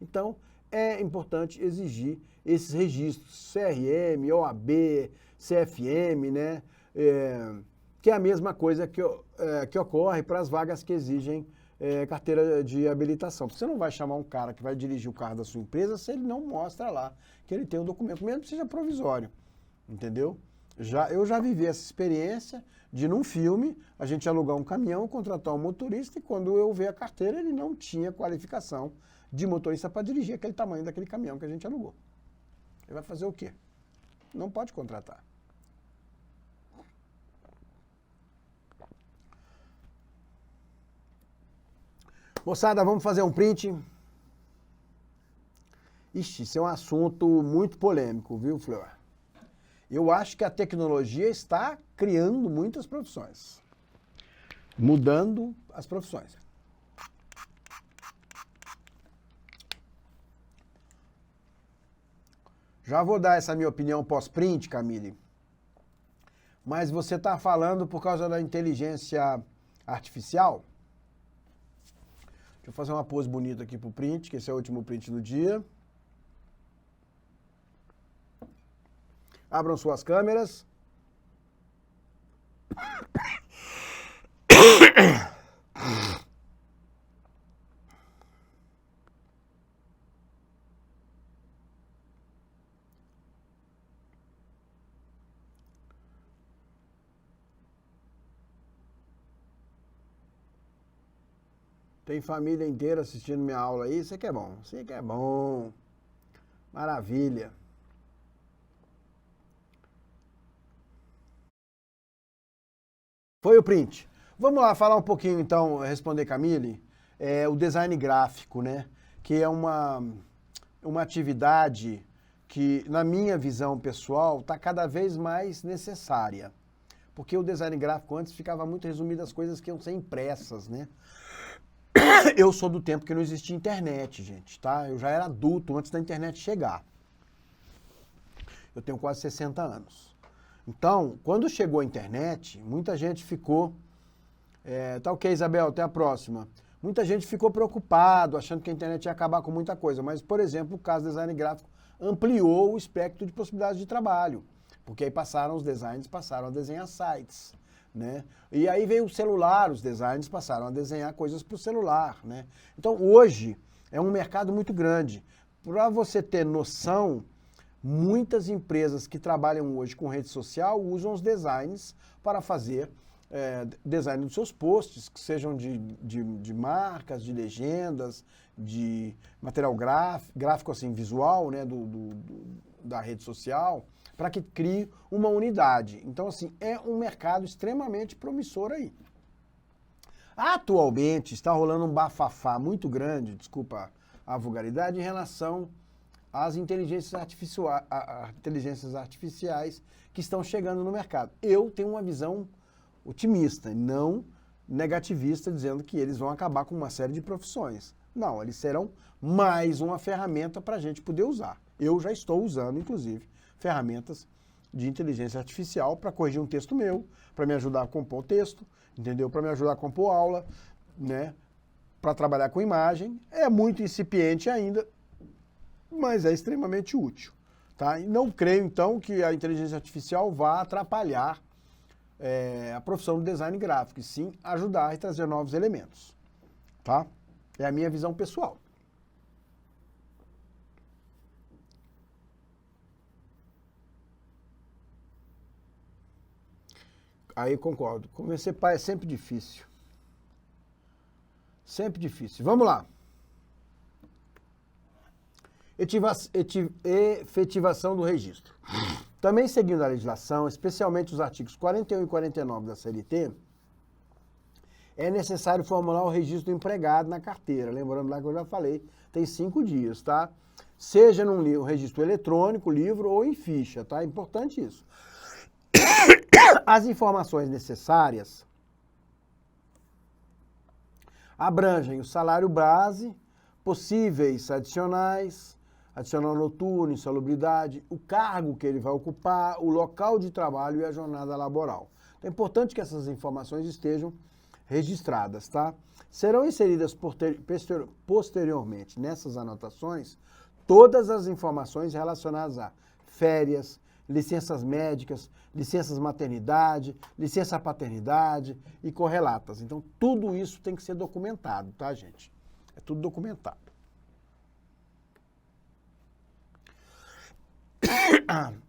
Então, é importante exigir esses registros, CRM, OAB, CFM, né, que é a mesma coisa que ocorre para as vagas que exigem carteira de habilitação. Porque você não vai chamar um cara que vai dirigir o carro da sua empresa se ele não mostra lá que ele tem um documento, mesmo que seja provisório, entendeu? Eu já vivi essa experiência de, num filme, a gente alugar um caminhão, contratar um motorista e quando eu ver a carteira, ele não tinha qualificação de motorista para dirigir aquele tamanho daquele caminhão que a gente alugou. Ele vai fazer o quê? Não pode contratar. Moçada, vamos fazer um print? Ixi, isso é um assunto muito polêmico, viu, Fleur? Eu acho que a tecnologia está criando muitas profissões, mudando as profissões. Já vou dar essa minha opinião pós-print, Camille, mas você está falando por causa da inteligência artificial? Deixa eu fazer uma pose bonita aqui pro print, que esse é o último print do dia. Abram suas câmeras. Tem família inteira assistindo minha aula aí, isso que é bom, isso que é bom. Maravilha. Foi o print. Vamos lá falar um pouquinho então, responder Camille, o design gráfico, né? Que é uma atividade que, na minha visão pessoal, está cada vez mais necessária. Porque o design gráfico antes ficava muito resumido às coisas que iam ser impressas, né? Eu sou do tempo que não existia internet, gente, tá? Eu já era adulto antes da internet chegar. Eu tenho quase 60 anos. Então, quando chegou a internet, muita gente ficou... tá ok, Isabel, até a próxima. Muita gente ficou preocupado, achando que a internet ia acabar com muita coisa. Mas, por exemplo, o caso do design gráfico ampliou o espectro de possibilidades de trabalho. Porque aí os designers passaram a desenhar sites, né? E aí veio o celular, os designers passaram a desenhar coisas para o celular, né? Então, hoje, é um mercado muito grande. Para você ter noção, muitas empresas que trabalham hoje com rede social usam os designs para fazer design dos seus posts, que sejam de marcas, de legendas, de material gráfico assim, visual, né, da rede social, para que crie uma unidade. Então, assim, é um mercado extremamente promissor aí. Atualmente, está rolando um bafafá muito grande, desculpa a vulgaridade, em relação às inteligências artificiais que estão chegando no mercado. Eu tenho uma visão otimista, não negativista, dizendo que eles vão acabar com uma série de profissões. Não, eles serão mais uma ferramenta para a gente poder usar. Eu já estou usando, inclusive, ferramentas de inteligência artificial para corrigir um texto meu, para me ajudar a compor o texto, entendeu? Para me ajudar a compor aula, né? Para trabalhar com imagem. É muito incipiente ainda, mas é extremamente útil, tá? E não creio, então, que a inteligência artificial vá atrapalhar a profissão do design gráfico, e sim ajudar a trazer novos elementos, tá? É a minha visão pessoal. Aí concordo. Convencer pai é sempre difícil. Sempre difícil. Vamos lá. Efetivação do registro. Também seguindo a legislação, especialmente os artigos 41 e 49 da CLT, é necessário formular o registro do empregado na carteira. Lembrando lá que eu já falei, tem 5 dias, tá? Seja num registro eletrônico, livro ou em ficha, tá? É importante isso. As informações necessárias abrangem o salário base, possíveis adicionais, adicional noturno, insalubridade, o cargo que ele vai ocupar, o local de trabalho e a jornada laboral. Então é importante que essas informações estejam registradas, tá? Serão inseridas posteriormente nessas anotações todas as informações relacionadas a férias, licenças médicas, licenças maternidade, licença paternidade e correlatas. Então, tudo isso tem que ser documentado, tá, gente? É tudo documentado.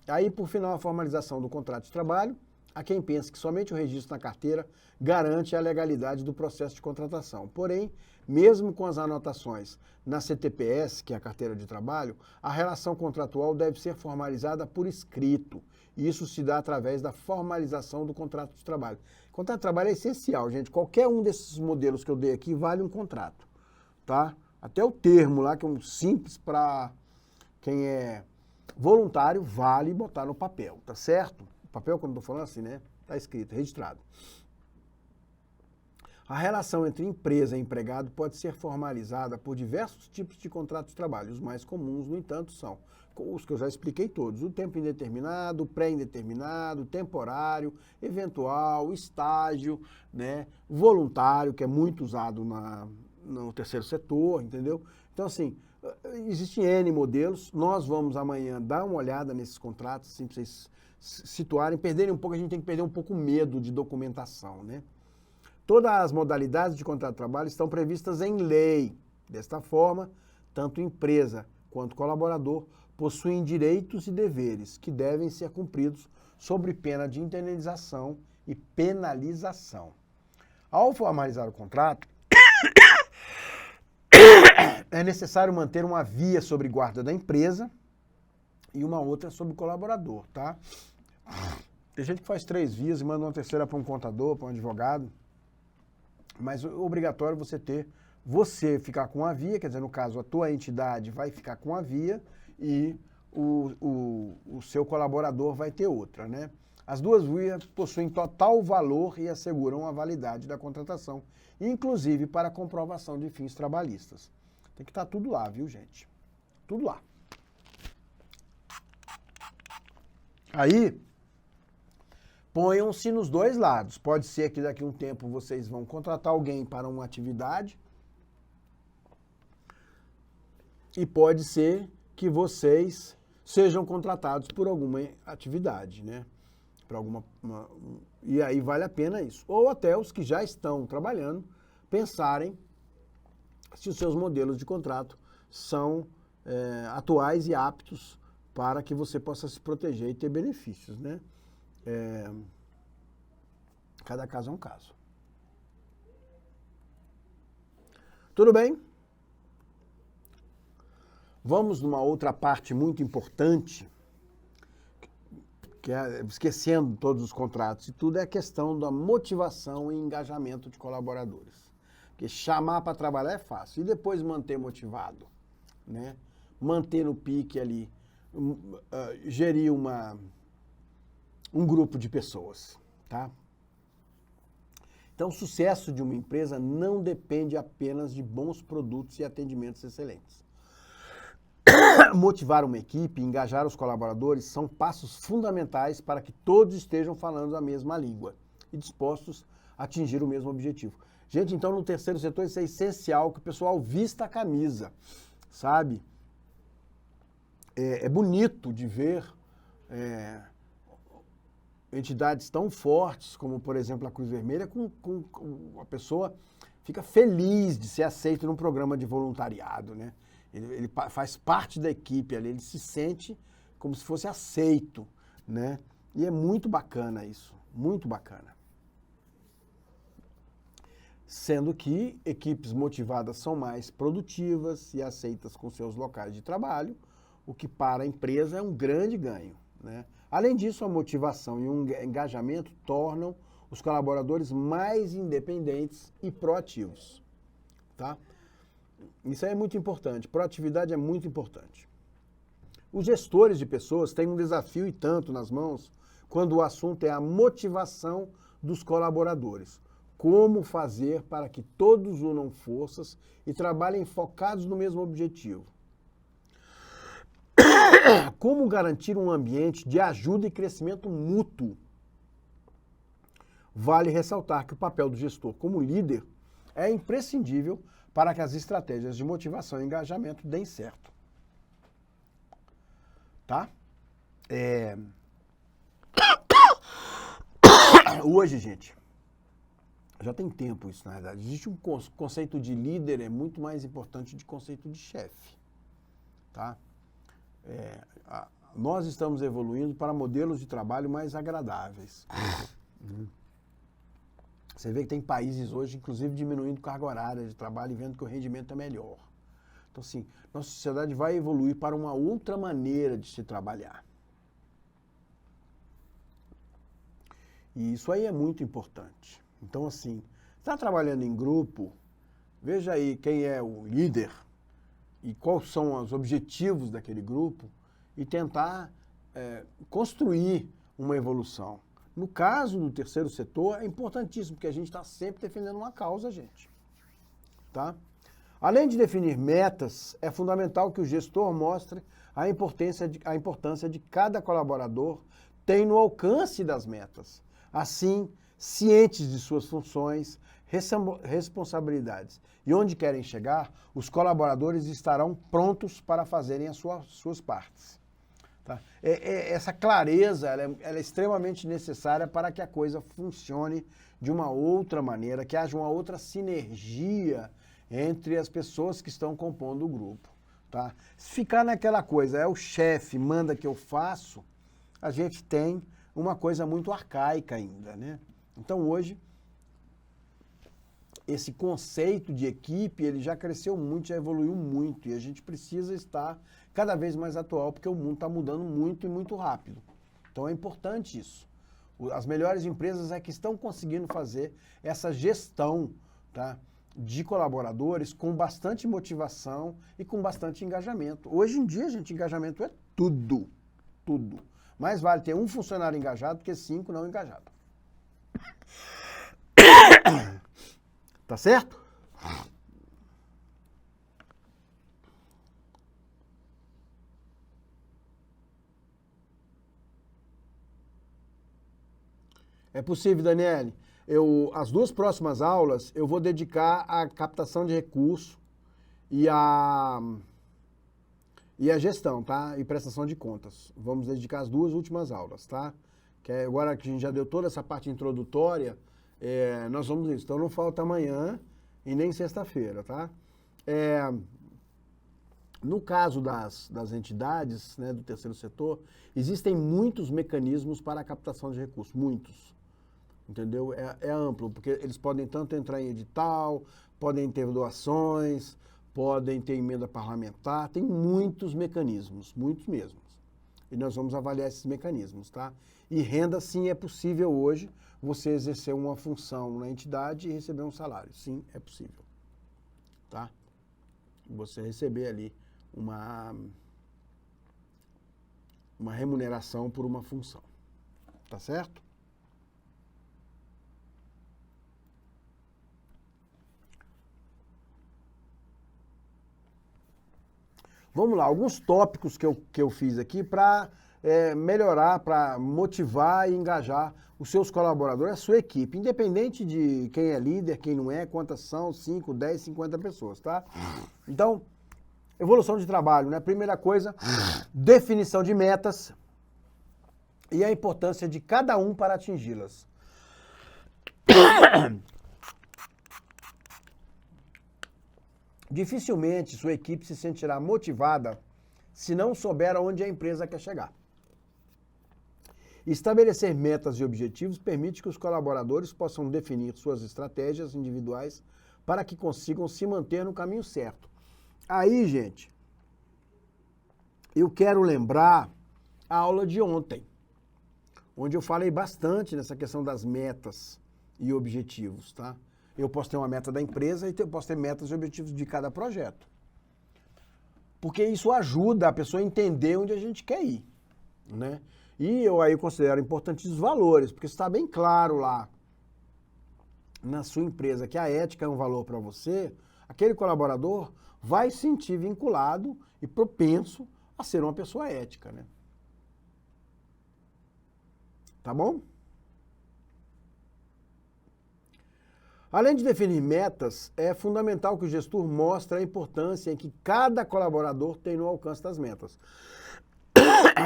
Aí, por final, a formalização do contrato de trabalho. Há quem pense que somente o registro na carteira garante a legalidade do processo de contratação. Porém, mesmo com as anotações na CTPS, que é a carteira de trabalho, a relação contratual deve ser formalizada por escrito. Isso se dá através da formalização do contrato de trabalho. O contrato de trabalho é essencial, gente. Qualquer um desses modelos que eu dei aqui vale um contrato, tá? Até o termo lá, que é um simples para quem é voluntário, vale botar no papel, tá certo? Papel, quando eu estou falando assim, né? Está escrito, registrado. A relação entre empresa e empregado pode ser formalizada por diversos tipos de contratos de trabalho. Os mais comuns, no entanto, são os que eu já expliquei todos. O tempo indeterminado, pré-indeterminado, temporário, eventual, estágio, né? Voluntário, que é muito usado no terceiro setor, entendeu? Então, assim, existem N modelos. Nós vamos amanhã dar uma olhada nesses contratos, assim, para vocês situarem, perderem um pouco, a gente tem que perder um pouco o medo de documentação, né? Todas as modalidades de contrato de trabalho estão previstas em lei. Desta forma, tanto empresa quanto colaborador possuem direitos e deveres que devem ser cumpridos sob pena de indenização e penalização. Ao formalizar o contrato, é necessário manter uma via sobre guarda da empresa e uma outra sobre o colaborador, tá? Tem gente que faz 3 vias e manda uma terceira para um contador, para um advogado, mas é obrigatório você ficar com a via, quer dizer, no caso, a tua entidade vai ficar com a via e o seu colaborador vai ter outra, né? As duas vias possuem total valor e asseguram a validade da contratação, inclusive para comprovação de fins trabalhistas. Tem que estar tudo lá, viu, gente? Tudo lá. Aí, ponham-se nos dois lados. Pode ser que daqui a um tempo vocês vão contratar alguém para uma atividade e pode ser que vocês sejam contratados por alguma atividade, né? E aí vale a pena isso. Ou até os que já estão trabalhando pensarem se os seus modelos de contrato são atuais e aptos para que você possa se proteger e ter benefícios, né? Cada caso é um caso. Tudo bem? Vamos numa outra parte muito importante, que é, esquecendo todos os contratos e tudo, é a questão da motivação e engajamento de colaboradores. Porque chamar para trabalhar é fácil, e depois manter motivado, né? Manter no pique ali, gerir um grupo de pessoas, tá? Então, o sucesso de uma empresa não depende apenas de bons produtos e atendimentos excelentes. Motivar uma equipe, engajar os colaboradores são passos fundamentais para que todos estejam falando a mesma língua e dispostos a atingir o mesmo objetivo. Gente, então no terceiro setor isso é essencial, que o pessoal vista a camisa, sabe? É bonito de ver entidades tão fortes como, por exemplo, a Cruz Vermelha, com a pessoa fica feliz de ser aceito num programa de voluntariado, né? Ele faz parte da equipe ali, ele se sente como se fosse aceito, né? E é muito bacana isso, Muito bacana. Sendo que equipes motivadas são mais produtivas e aceitas com seus locais de trabalho, o que para a empresa é um grande ganho, né? Além disso, a motivação e o engajamento tornam os colaboradores mais independentes e proativos, tá? Isso aí é muito importante, proatividade é muito importante. Os gestores de pessoas têm um desafio e tanto nas mãos quando o assunto é a motivação dos colaboradores. Como fazer para que todos unam forças e trabalhem focados no mesmo objetivo? Como garantir um ambiente de ajuda e crescimento mútuo? Vale ressaltar que o papel do gestor como líder é imprescindível para que as estratégias de motivação e engajamento deem certo. Tá? Hoje, gente, já tem tempo isso, na verdade. Existe um conceito de líder, é muito mais importante do que conceito de chefe. Tá? Nós estamos evoluindo para modelos de trabalho mais agradáveis. Você vê que tem países hoje, inclusive, diminuindo carga horária de trabalho e vendo que o rendimento é melhor. Então, assim, nossa sociedade vai evoluir para uma outra maneira de se trabalhar. E isso aí é muito importante. Então, assim, está trabalhando em grupo, veja aí quem é o líder e quais são os objetivos daquele grupo e tentar construir uma evolução. No caso do terceiro setor, é importantíssimo, porque a gente está sempre defendendo uma causa, gente. Tá? Além de definir metas, é fundamental que o gestor mostre a importância de cada colaborador tem no alcance das metas. Assim, cientes de suas funções, responsabilidades e onde querem chegar, os colaboradores estarão prontos para fazerem as suas partes. Tá? Essa clareza ela é extremamente necessária para que a coisa funcione de uma outra maneira, que haja uma outra sinergia entre as pessoas que estão compondo o grupo. Tá? Se ficar naquela coisa, é o chefe, manda que eu faço, a gente tem uma coisa muito arcaica ainda, né? Então hoje, esse conceito de equipe, ele já cresceu muito, já evoluiu muito, e a gente precisa estar cada vez mais atual, porque o mundo está mudando muito e muito rápido. Então é importante isso. As melhores empresas é que estão conseguindo fazer essa gestão, tá, de colaboradores com bastante motivação e com bastante engajamento. Hoje em dia, gente, engajamento é tudo, tudo. Mais vale ter um funcionário engajado do que 5 não engajados. Tá certo? É possível, Daniele. As 2 próximas aulas eu vou dedicar à captação de recurso e à gestão, tá? E prestação de contas. Vamos dedicar as 2 últimas aulas, tá? Que agora que a gente já deu toda essa parte introdutória, nós vamos isso. Então não falta amanhã e nem sexta-feira, tá? No caso das entidades, né, do terceiro setor, existem muitos mecanismos para a captação de recursos, muitos. Entendeu? É amplo, porque eles podem tanto entrar em edital, podem ter doações, podem ter emenda parlamentar, tem muitos mecanismos, muitos mesmos. E nós vamos avaliar esses mecanismos, tá? E renda, sim, é possível hoje você exercer uma função na entidade e receber um salário. Sim, é possível, tá? Você receber ali uma remuneração por uma função, tá certo? Vamos lá, alguns tópicos que eu fiz aqui para melhorar, para motivar e engajar os seus colaboradores, a sua equipe, independente de quem é líder, quem não é, quantas são, 5, 10, 50 pessoas, tá? Então, evolução de trabalho, né? Primeira coisa, definição de metas e a importância de cada um para atingi-las. Dificilmente sua equipe se sentirá motivada se não souber aonde a empresa quer chegar. Estabelecer metas e objetivos permite que os colaboradores possam definir suas estratégias individuais para que consigam se manter no caminho certo. Aí, gente, eu quero lembrar a aula de ontem, onde eu falei bastante nessa questão das metas e objetivos, tá? Eu posso ter uma meta da empresa e eu posso ter metas e objetivos de cada projeto. Porque isso ajuda a pessoa a entender onde a gente quer ir, né? E eu aí considero importantes os valores, porque está bem claro lá na sua empresa que a ética é um valor para você, aquele colaborador vai se sentir vinculado e propenso a ser uma pessoa ética, né? Tá bom? Além de definir metas, é fundamental que o gestor mostre a importância em que cada colaborador tem no alcance das metas.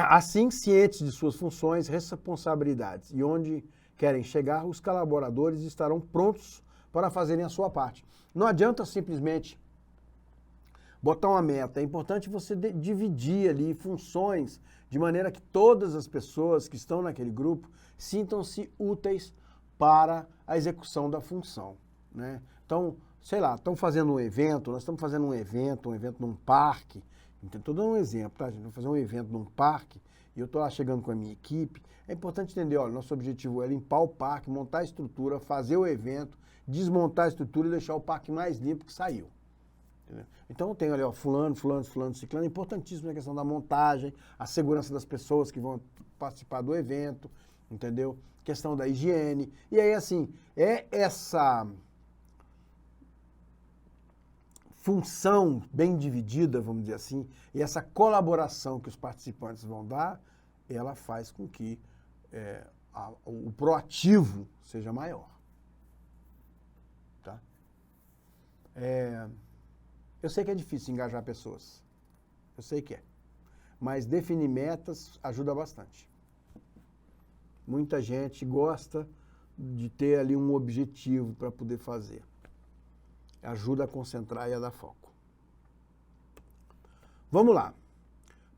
Assim, cientes de suas funções, responsabilidades e onde querem chegar, os colaboradores estarão prontos para fazerem a sua parte. Não adianta simplesmente botar uma meta, é importante você dividir ali funções de maneira que todas as pessoas que estão naquele grupo sintam-se úteis para a execução da função, né? Então, sei lá, estão fazendo um evento, nós estamos fazendo um evento num parque, estou dando um exemplo, tá, gente? Vamos fazer um evento num parque e eu estou lá chegando com a minha equipe. É importante entender, olha, nosso objetivo é limpar o parque, montar a estrutura, fazer o evento, desmontar a estrutura e deixar o parque mais limpo que saiu. Entendeu? Então, eu tenho ali, ó, fulano, ciclano, é importantíssimo a questão da montagem, a segurança das pessoas que vão participar do evento, entendeu? Questão da higiene. E aí, assim, é essa função bem dividida, vamos dizer assim, e essa colaboração que os participantes vão dar, ela faz com que o proativo seja maior. Tá? Eu sei que é difícil engajar pessoas. Eu sei que é. Mas definir metas ajuda bastante. Muita gente gosta de ter ali um objetivo para poder fazer. Ajuda a concentrar e a dar foco. Vamos lá.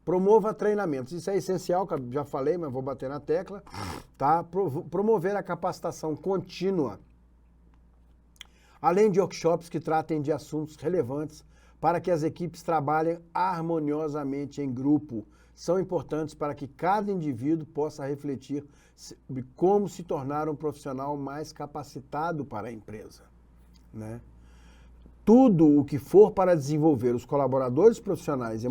Promova treinamentos. Isso é essencial, que eu já falei, mas vou bater na tecla. Tá? Promover a capacitação contínua, além de workshops que tratem de assuntos relevantes para que as equipes trabalhem harmoniosamente em grupo. São importantes para que cada indivíduo possa refletir sobre como se tornar um profissional mais capacitado para a empresa, né? Tudo o que for para desenvolver os colaboradores profissionais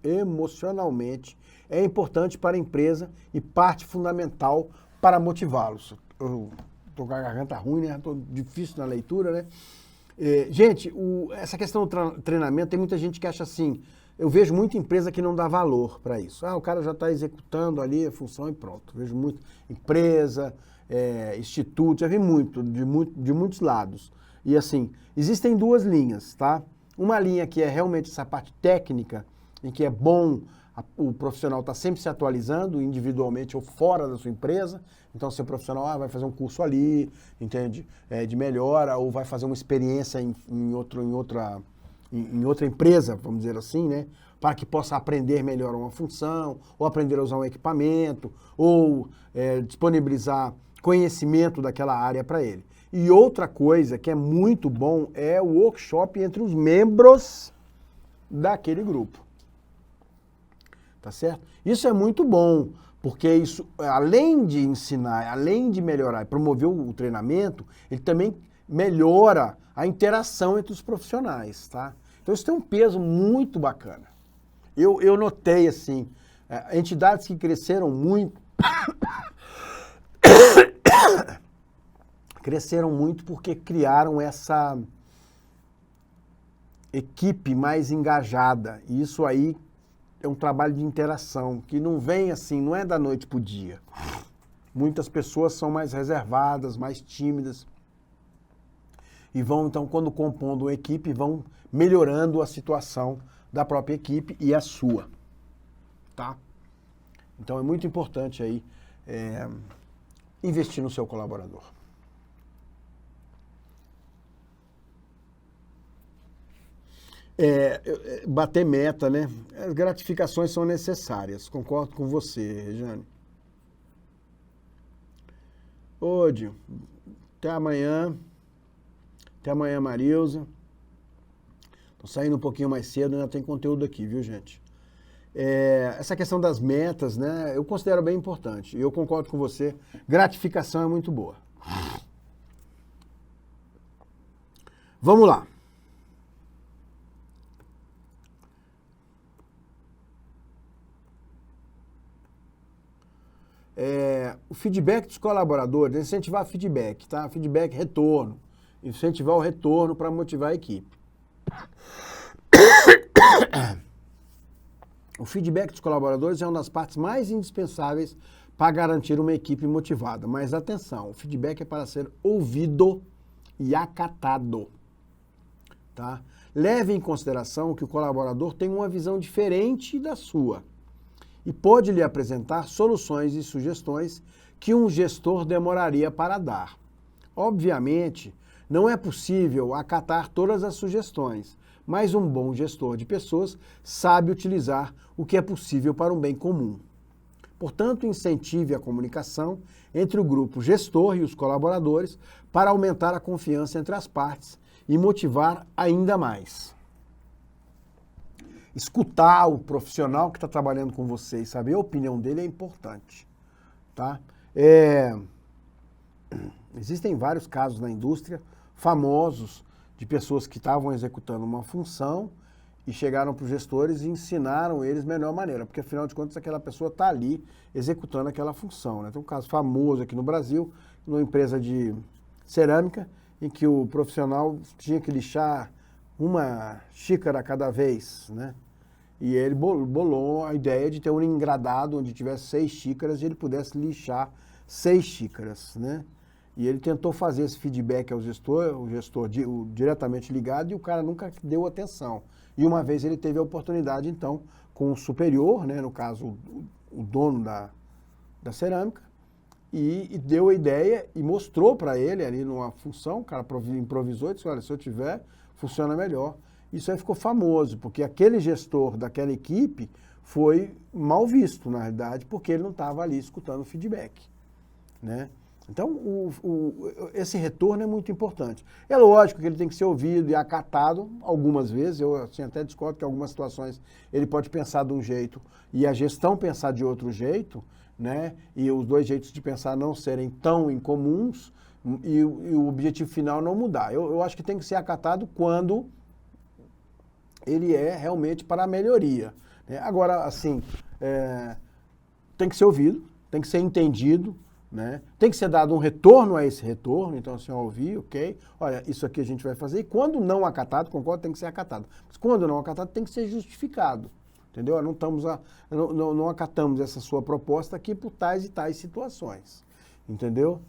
emocionalmente é importante para a empresa e parte fundamental para motivá-los. Eu estou com a garganta ruim, né? Estou difícil na leitura, né? Gente, essa questão do treinamento, tem muita gente que acha assim, eu vejo muita empresa que não dá valor para isso. O cara já está executando ali a função e pronto. Vejo muito empresa, instituto, já vi muito, de muitos lados. E assim, existem duas linhas, tá? Uma linha que é realmente essa parte técnica, em que é bom o profissional estar sempre se atualizando, individualmente ou fora da sua empresa. Então, seu profissional vai fazer um curso ali, entende? De melhora, ou vai fazer uma experiência em outra empresa, vamos dizer assim, né? Para que possa aprender melhor uma função, ou aprender a usar um equipamento, ou disponibilizar conhecimento daquela área para ele. E outra coisa que é muito bom é o workshop entre os membros daquele grupo. Tá certo? Isso é muito bom, porque isso, além de ensinar, além de melhorar e promover o treinamento, ele também melhora a interação entre os profissionais, tá? Então isso tem um peso muito bacana. Eu notei, assim, entidades que cresceram muito, porque criaram essa equipe mais engajada. E isso aí é um trabalho de interação, que não vem assim, não é da noite para o dia. Muitas pessoas são mais reservadas, mais tímidas. E vão, então, quando compondo uma equipe, vão melhorando a situação da própria equipe e a sua. Tá? Então é muito importante aí investir no seu colaborador. Bater meta, né? As gratificações são necessárias, concordo com você, Rejane. Ô, Dio, até amanhã. Até amanhã, Marilza. Tô saindo um pouquinho mais cedo, ainda tem conteúdo aqui, viu, gente? Essa questão das metas, né? Eu considero bem importante. E eu concordo com você. Gratificação é muito boa. Vamos lá. O feedback dos colaboradores, incentivar feedback, tá? Feedback, retorno. Incentivar o retorno para motivar a equipe. O feedback dos colaboradores é uma das partes mais indispensáveis para garantir uma equipe motivada. Mas atenção, o feedback é para ser ouvido e acatado. Tá? Leve em consideração que o colaborador tem uma visão diferente da sua e pode lhe apresentar soluções e sugestões que um gestor demoraria para dar. Obviamente, não é possível acatar todas as sugestões, mas um bom gestor de pessoas sabe utilizar o que é possível para um bem comum. Portanto, incentive a comunicação entre o grupo gestor e os colaboradores para aumentar a confiança entre as partes e motivar ainda mais. Escutar o profissional que está trabalhando com você e saber a opinião dele é importante. Tá? Existem vários casos na indústria famosos de pessoas que estavam executando uma função e chegaram para os gestores e ensinaram eles da melhor maneira, porque afinal de contas aquela pessoa está ali executando aquela função. Né? Tem um caso famoso aqui no Brasil, numa empresa de cerâmica, em que o profissional tinha que lixar uma xícara a cada vez, né? E ele bolou a ideia de ter um engradado onde tivesse 6 xícaras e ele pudesse lixar 6 xícaras, né? E ele tentou fazer esse feedback ao gestor, o gestor diretamente ligado, e o cara nunca deu atenção. E uma vez ele teve a oportunidade, então, com o superior, né, no caso, o dono da cerâmica, e deu a ideia e mostrou para ele ali numa função, o cara improvisou e disse, olha, se eu tiver, funciona melhor. Isso aí ficou famoso, porque aquele gestor daquela equipe foi mal visto, na realidade, porque ele não estava ali escutando o feedback, né? Então, esse retorno é muito importante. É lógico que ele tem que ser ouvido e acatado algumas vezes, eu assim, até discordo que em algumas situações ele pode pensar de um jeito e a gestão pensar de outro jeito, né? E os dois jeitos de pensar não serem tão incomuns e o objetivo final não mudar. Eu acho que tem que ser acatado quando ele é realmente para a melhoria. Né? Agora, assim, tem que ser ouvido, tem que ser entendido, né? Tem que ser dado um retorno a esse retorno, então assim, ouvir, ok, olha, isso aqui a gente vai fazer, e quando não acatado, concordo, tem que ser acatado, mas quando não acatado, tem que ser justificado, entendeu? Não acatamos essa sua proposta aqui por tais e tais situações, entendeu?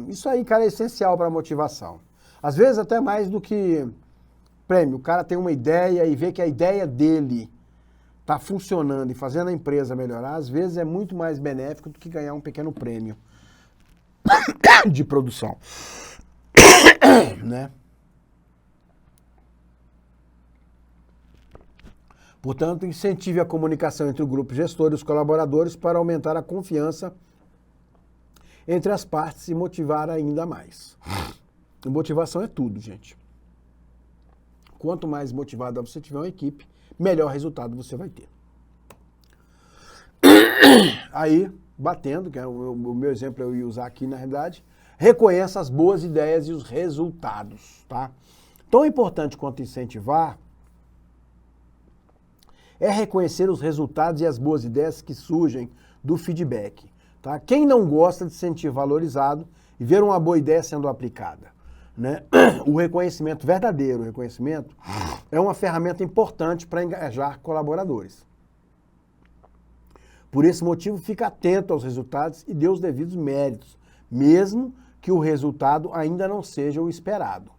Isso aí, cara, é essencial para a motivação. Às vezes até mais do que prêmio, o cara tem uma ideia e vê que a ideia dele está funcionando e fazendo a empresa melhorar, às vezes é muito mais benéfico do que ganhar um pequeno prêmio de produção, né? Portanto, incentive a comunicação entre o grupo gestor e os colaboradores para aumentar a confiança entre as partes e motivar ainda mais. E motivação é tudo, gente. Quanto mais motivada você tiver uma equipe, melhor resultado você vai ter. Aí, batendo, que é o meu exemplo eu ia usar aqui na realidade, reconheça as boas ideias e os resultados, tá? Tão importante quanto incentivar é reconhecer os resultados e as boas ideias que surgem do feedback, tá? Quem não gosta de se sentir valorizado e ver uma boa ideia sendo aplicada, né? O reconhecimento verdadeiro, o reconhecimento é uma ferramenta importante para engajar colaboradores. Por esse motivo, fique atento aos resultados e dê os devidos méritos, mesmo que o resultado ainda não seja o esperado.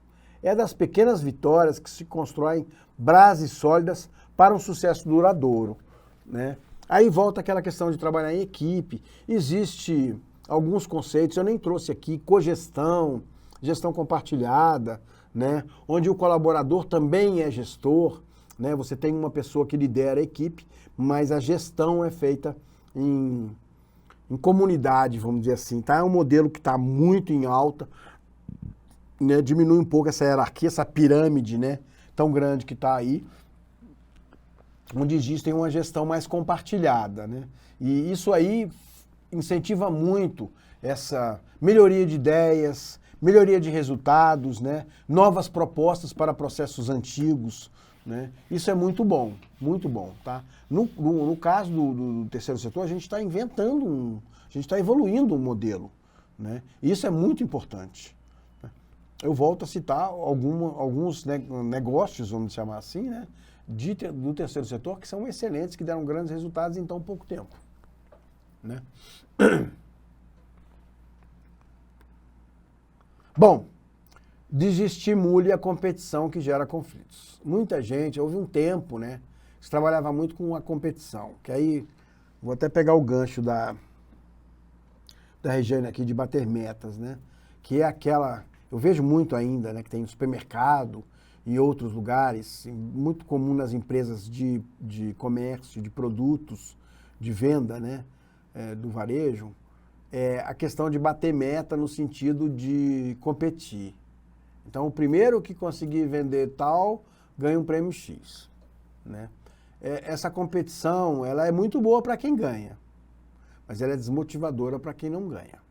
É das pequenas vitórias que se constroem bases sólidas para um sucesso duradouro, né? Aí volta aquela questão de trabalhar em equipe. Existe alguns conceitos, eu nem trouxe aqui, cogestão, gestão compartilhada, né? Onde o colaborador também é gestor, né? Você tem uma pessoa que lidera a equipe, mas a gestão é feita em comunidade, vamos dizer assim, tá? É um modelo que está muito em alta, né? Diminui um pouco essa hierarquia, essa pirâmide, né? Tão grande que está aí, onde existe uma gestão mais compartilhada, né? E isso aí incentiva muito essa melhoria de ideias, melhoria de resultados, né? Novas propostas para processos antigos, né? Isso é muito bom, tá? No caso do terceiro setor, a gente está inventando, a gente está evoluindo um modelo, né? E isso é muito importante. Eu volto a citar alguns negócios, vamos chamar assim, né? Do terceiro setor, que são excelentes, que deram grandes resultados em tão pouco tempo, né? Bom, desestimule a competição que gera conflitos. Muita gente, houve um tempo, né, que se trabalhava muito com a competição, que aí, vou até pegar o gancho da Regiane aqui de bater metas, né, que é aquela, eu vejo muito ainda, né, que tem no supermercado e outros lugares, muito comum nas empresas de comércio, de produtos, de venda, né, do varejo, a questão de bater meta no sentido de competir. Então, o primeiro que conseguir vender tal, ganha um prêmio X, né? Essa competição, ela é muito boa para quem ganha, mas ela é desmotivadora para quem não ganha.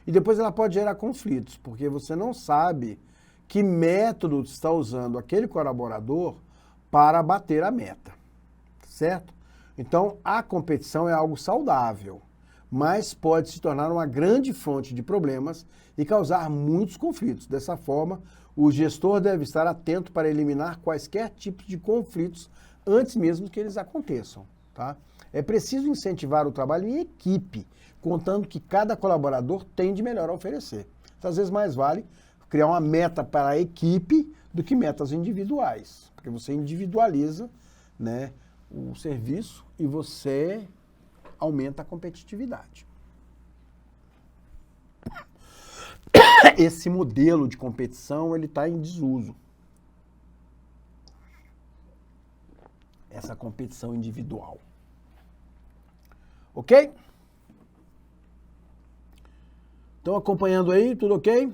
E depois ela pode gerar conflitos, porque você não sabe que método está usando aquele colaborador para bater a meta, certo? Então, a competição é algo saudável, mas pode se tornar uma grande fonte de problemas e causar muitos conflitos. Dessa forma, o gestor deve estar atento para eliminar quaisquer tipos de conflitos antes mesmo que eles aconteçam, tá? É preciso incentivar o trabalho em equipe, contando que cada colaborador tem de melhor a oferecer. Então, às vezes, mais vale criar uma meta para a equipe do que metas individuais, porque você individualiza, né, o serviço e você aumenta a competitividade. Esse modelo de competição, ele está em desuso. Essa competição individual. Ok? Estão acompanhando aí? Tudo ok?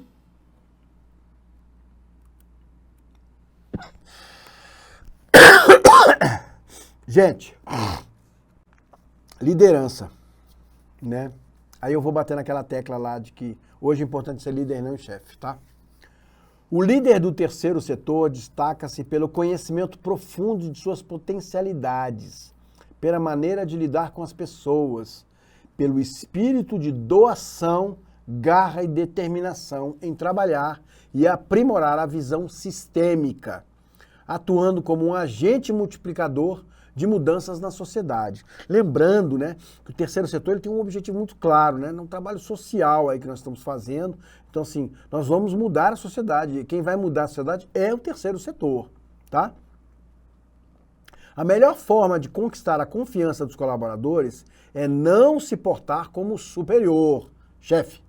Gente, liderança, né? Aí eu vou bater naquela tecla lá de que hoje é importante ser líder, não chefe, tá? O líder do terceiro setor destaca-se pelo conhecimento profundo de suas potencialidades, pela maneira de lidar com as pessoas, pelo espírito de doação, garra e determinação em trabalhar e aprimorar a visão sistêmica, atuando como um agente multiplicador de mudanças na sociedade. Lembrando, né, que o terceiro setor ele tem um objetivo muito claro, né, um trabalho social aí que nós estamos fazendo. Então, assim, nós vamos mudar a sociedade. E quem vai mudar a sociedade é o terceiro setor, tá? A melhor forma de conquistar a confiança dos colaboradores é não se portar como superior, chefe,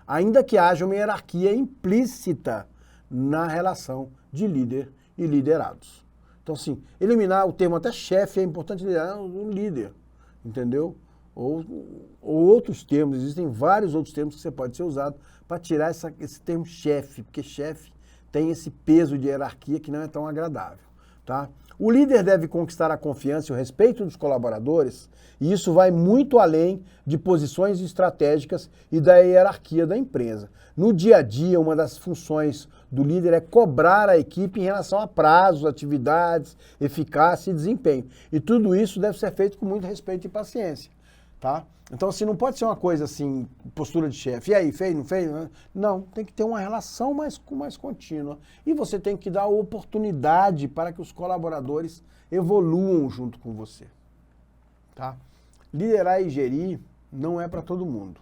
ainda que haja uma hierarquia implícita na relação de líder e liderados. Então, assim, eliminar o termo até chefe é importante, liderar um líder, entendeu? Ou outros termos, existem vários outros termos que você pode ser usado para tirar esse termo chefe, porque chefe tem esse peso de hierarquia que não é tão agradável, tá? O líder deve conquistar a confiança e o respeito dos colaboradores, e isso vai muito além de posições estratégicas e da hierarquia da empresa. No dia a dia, uma das funções do líder é cobrar a equipe em relação a prazos, atividades, eficácia e desempenho. E tudo isso deve ser feito com muito respeito e paciência, tá? Então, assim, não pode ser uma coisa assim, postura de chefe. E aí, fez, não fez? Não, tem que ter uma relação mais contínua. E você tem que dar oportunidade para que os colaboradores evoluam junto com você, tá? Liderar e gerir não é para todo mundo.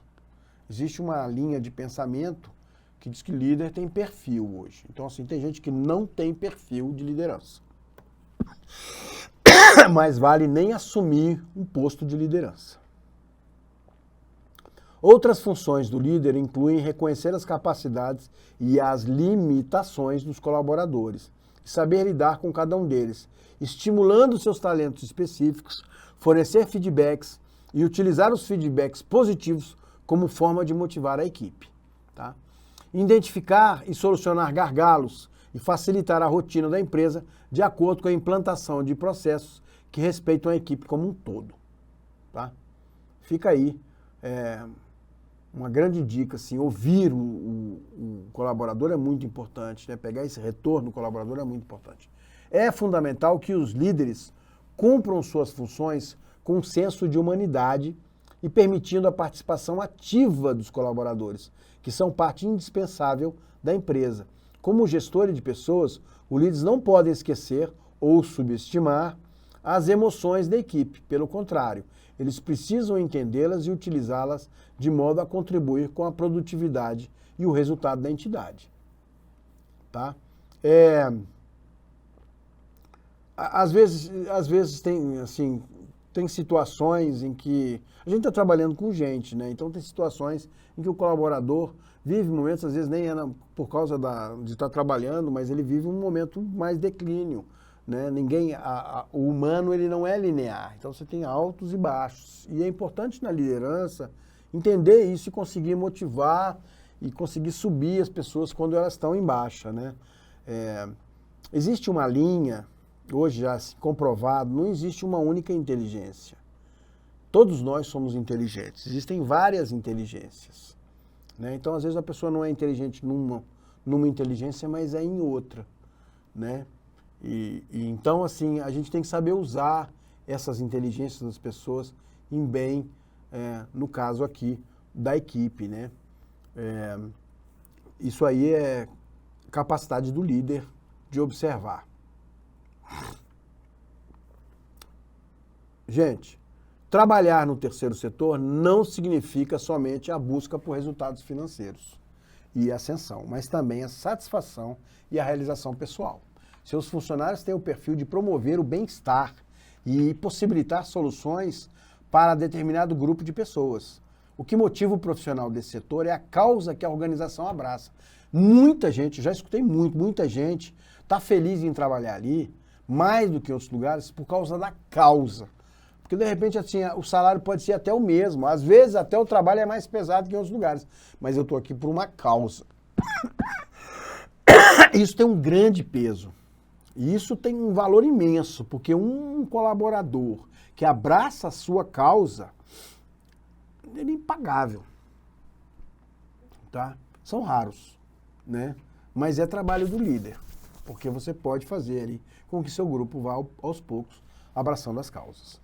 Existe uma linha de pensamento que diz que líder tem perfil hoje. Então, assim, tem gente que não tem perfil de liderança. Mas vale nem assumir um posto de liderança. Outras funções do líder incluem reconhecer as capacidades e as limitações dos colaboradores, e saber lidar com cada um deles, estimulando seus talentos específicos, fornecer feedbacks e utilizar os feedbacks positivos como forma de motivar a equipe. Tá? Identificar e solucionar gargalos e facilitar a rotina da empresa de acordo com a implantação de processos que respeitam a equipe como um todo. Tá? Fica aí uma grande dica, assim, ouvir o colaborador é muito importante, né? Pegar esse retorno do colaborador é muito importante. É fundamental que os líderes cumpram suas funções com um senso de humanidade e permitindo a participação ativa dos colaboradores, que são parte indispensável da empresa. Como gestor de pessoas, os líderes não podem esquecer ou subestimar as emoções da equipe. Pelo contrário, eles precisam entendê-las e utilizá-las de modo a contribuir com a produtividade e o resultado da entidade. Tá? Às vezes tem situações em que a gente está trabalhando com gente, né? Então tem situações em que o colaborador vive momentos, às vezes nem é por causa de estar trabalhando, mas ele vive um momento mais declínio, né? O humano ele não é linear, então você tem altos e baixos. E é importante na liderança entender isso e conseguir motivar e conseguir subir as pessoas quando elas estão em baixa, né? Existe uma linha, hoje já comprovado, não existe uma única inteligência. Todos nós somos inteligentes, existem várias inteligências, né? Então, às vezes, a pessoa não é inteligente numa inteligência, mas é em outra, né? Então, assim, a gente tem que saber usar essas inteligências das pessoas em bem, no caso aqui, da equipe, né? Isso aí é capacidade do líder de observar. Gente, trabalhar no terceiro setor não significa somente a busca por resultados financeiros e ascensão, mas também a satisfação e a realização pessoal. Seus funcionários têm o perfil de promover o bem-estar e possibilitar soluções para determinado grupo de pessoas. O que motiva o profissional desse setor é a causa que a organização abraça. Muita gente, já escutei muita gente está feliz em trabalhar ali, mais do que em outros lugares, por causa da causa. Porque, de repente, assim, o salário pode ser até o mesmo. Às vezes, até o trabalho é mais pesado que em outros lugares. Mas eu estou aqui por uma causa. Isso tem um grande peso. E isso tem um valor imenso, porque um colaborador que abraça a sua causa, ele é impagável. Tá? São raros, né? Mas é trabalho do líder, porque você pode fazer ali com que seu grupo vá aos poucos abraçando as causas.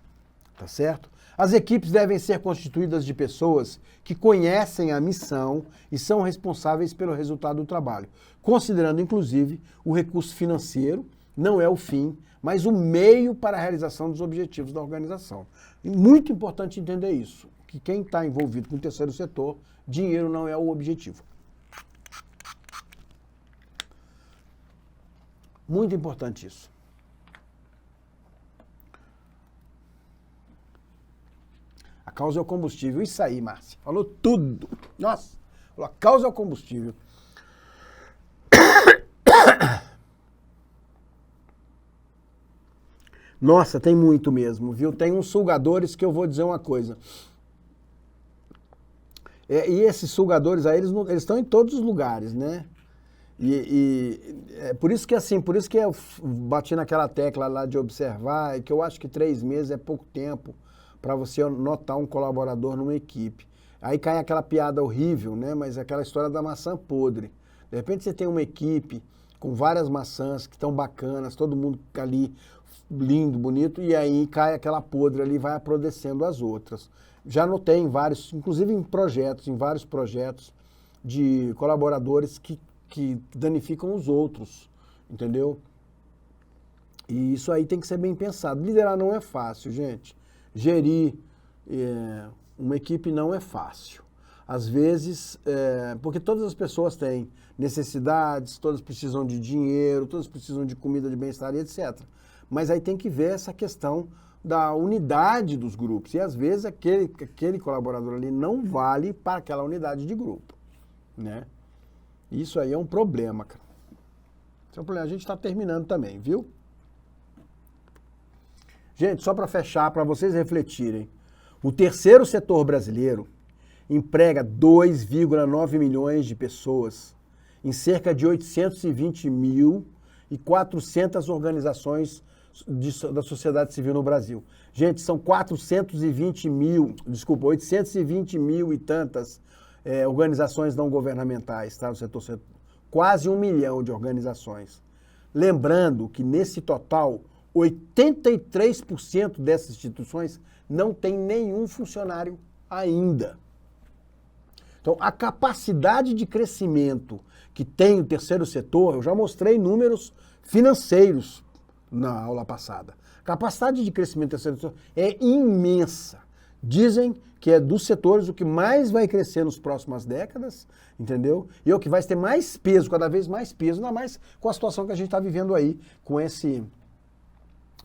Tá certo? As equipes devem ser constituídas de pessoas que conhecem a missão e são responsáveis pelo resultado do trabalho, considerando, inclusive, o recurso financeiro não é o fim, mas o meio para a realização dos objetivos da organização. E muito importante entender isso, que quem está envolvido com o terceiro setor, dinheiro não é o objetivo. Muito importante isso. A causa é o combustível. Isso aí, Márcia. Falou tudo. Nossa, falou, a causa é o combustível. Nossa, tem muito mesmo, viu? Tem uns sugadores que eu vou dizer uma coisa. E esses sugadores aí, eles estão em todos os lugares, né? Por isso que eu bati naquela tecla lá de observar, que eu acho que 3 meses é pouco tempo para você notar um colaborador numa equipe. Aí cai aquela piada horrível, né? Mas é aquela história da maçã podre. De repente você tem uma equipe com várias maçãs que estão bacanas, todo mundo ali lindo, bonito, e aí cai aquela podre ali e vai apodrecendo as outras. Já notei em vários, inclusive em vários projetos de colaboradores que danificam os outros, entendeu? E isso aí tem que ser bem pensado. Liderar não é fácil, gente. Gerir uma equipe não é fácil. Às vezes, porque todas as pessoas têm necessidades, todas precisam de dinheiro, todas precisam de comida, de bem-estar e etc. Mas aí tem que ver essa questão da unidade dos grupos. E às vezes aquele colaborador ali não vale para aquela unidade de grupo, né? Isso aí é um problema, cara. Isso é um problema. A gente está terminando também, viu? Gente, só para fechar, para vocês refletirem, o terceiro setor brasileiro emprega 2,9 milhões de pessoas em cerca de 820.400 organizações da sociedade civil no Brasil. Gente, são 820 mil e tantas organizações não governamentais, tá? No setor, quase 1 milhão de organizações. Lembrando que nesse total, 83% dessas instituições não tem nenhum funcionário ainda. Então, a capacidade de crescimento que tem o terceiro setor, eu já mostrei números financeiros na aula passada. A capacidade de crescimento do terceiro setor é imensa. Dizem que é dos setores o que mais vai crescer nas próximas décadas, entendeu? E é o que vai ter mais peso, cada vez mais peso, ainda mais com a situação que a gente está vivendo aí, com esse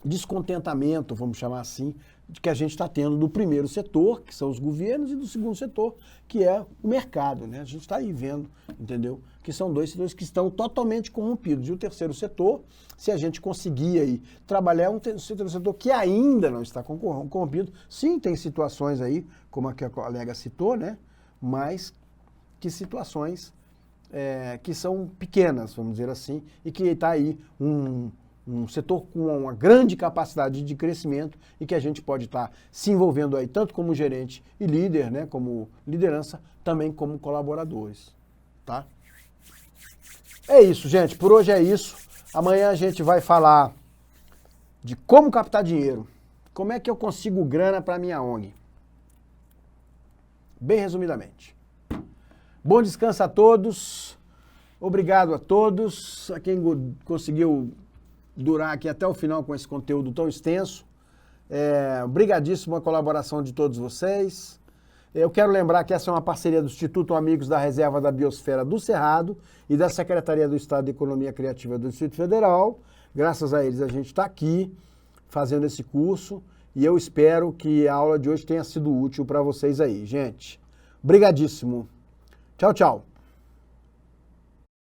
descontentamento, vamos chamar assim, que a gente está tendo do primeiro setor, que são os governos, e do segundo setor, que é o mercado, né? A gente está aí vendo, entendeu? Que são dois setores que estão totalmente corrompidos. E o terceiro setor, se a gente conseguir aí trabalhar um terceiro setor que ainda não está corrompido, sim, tem situações aí, como a que a colega citou, né? Mas que situações que são pequenas, vamos dizer assim, e que está aí um setor com uma grande capacidade de crescimento e que a gente pode estar se envolvendo aí tanto como gerente e líder, né, como liderança, também como colaboradores, tá? É isso, gente, por hoje é isso. Amanhã a gente vai falar de como captar dinheiro, como é que eu consigo grana para minha ONG. Bem resumidamente. Bom descanso a todos, obrigado a todos, a quem conseguiu durar aqui até o final com esse conteúdo tão extenso. Obrigadíssimo a colaboração de todos vocês. Eu quero lembrar que essa é uma parceria do Instituto Amigos da Reserva da Biosfera do Cerrado e da Secretaria do Estado de Economia Criativa do Distrito Federal. Graças a eles a gente está aqui fazendo esse curso e eu espero que a aula de hoje tenha sido útil para vocês aí, gente. Obrigadíssimo. Tchau, tchau.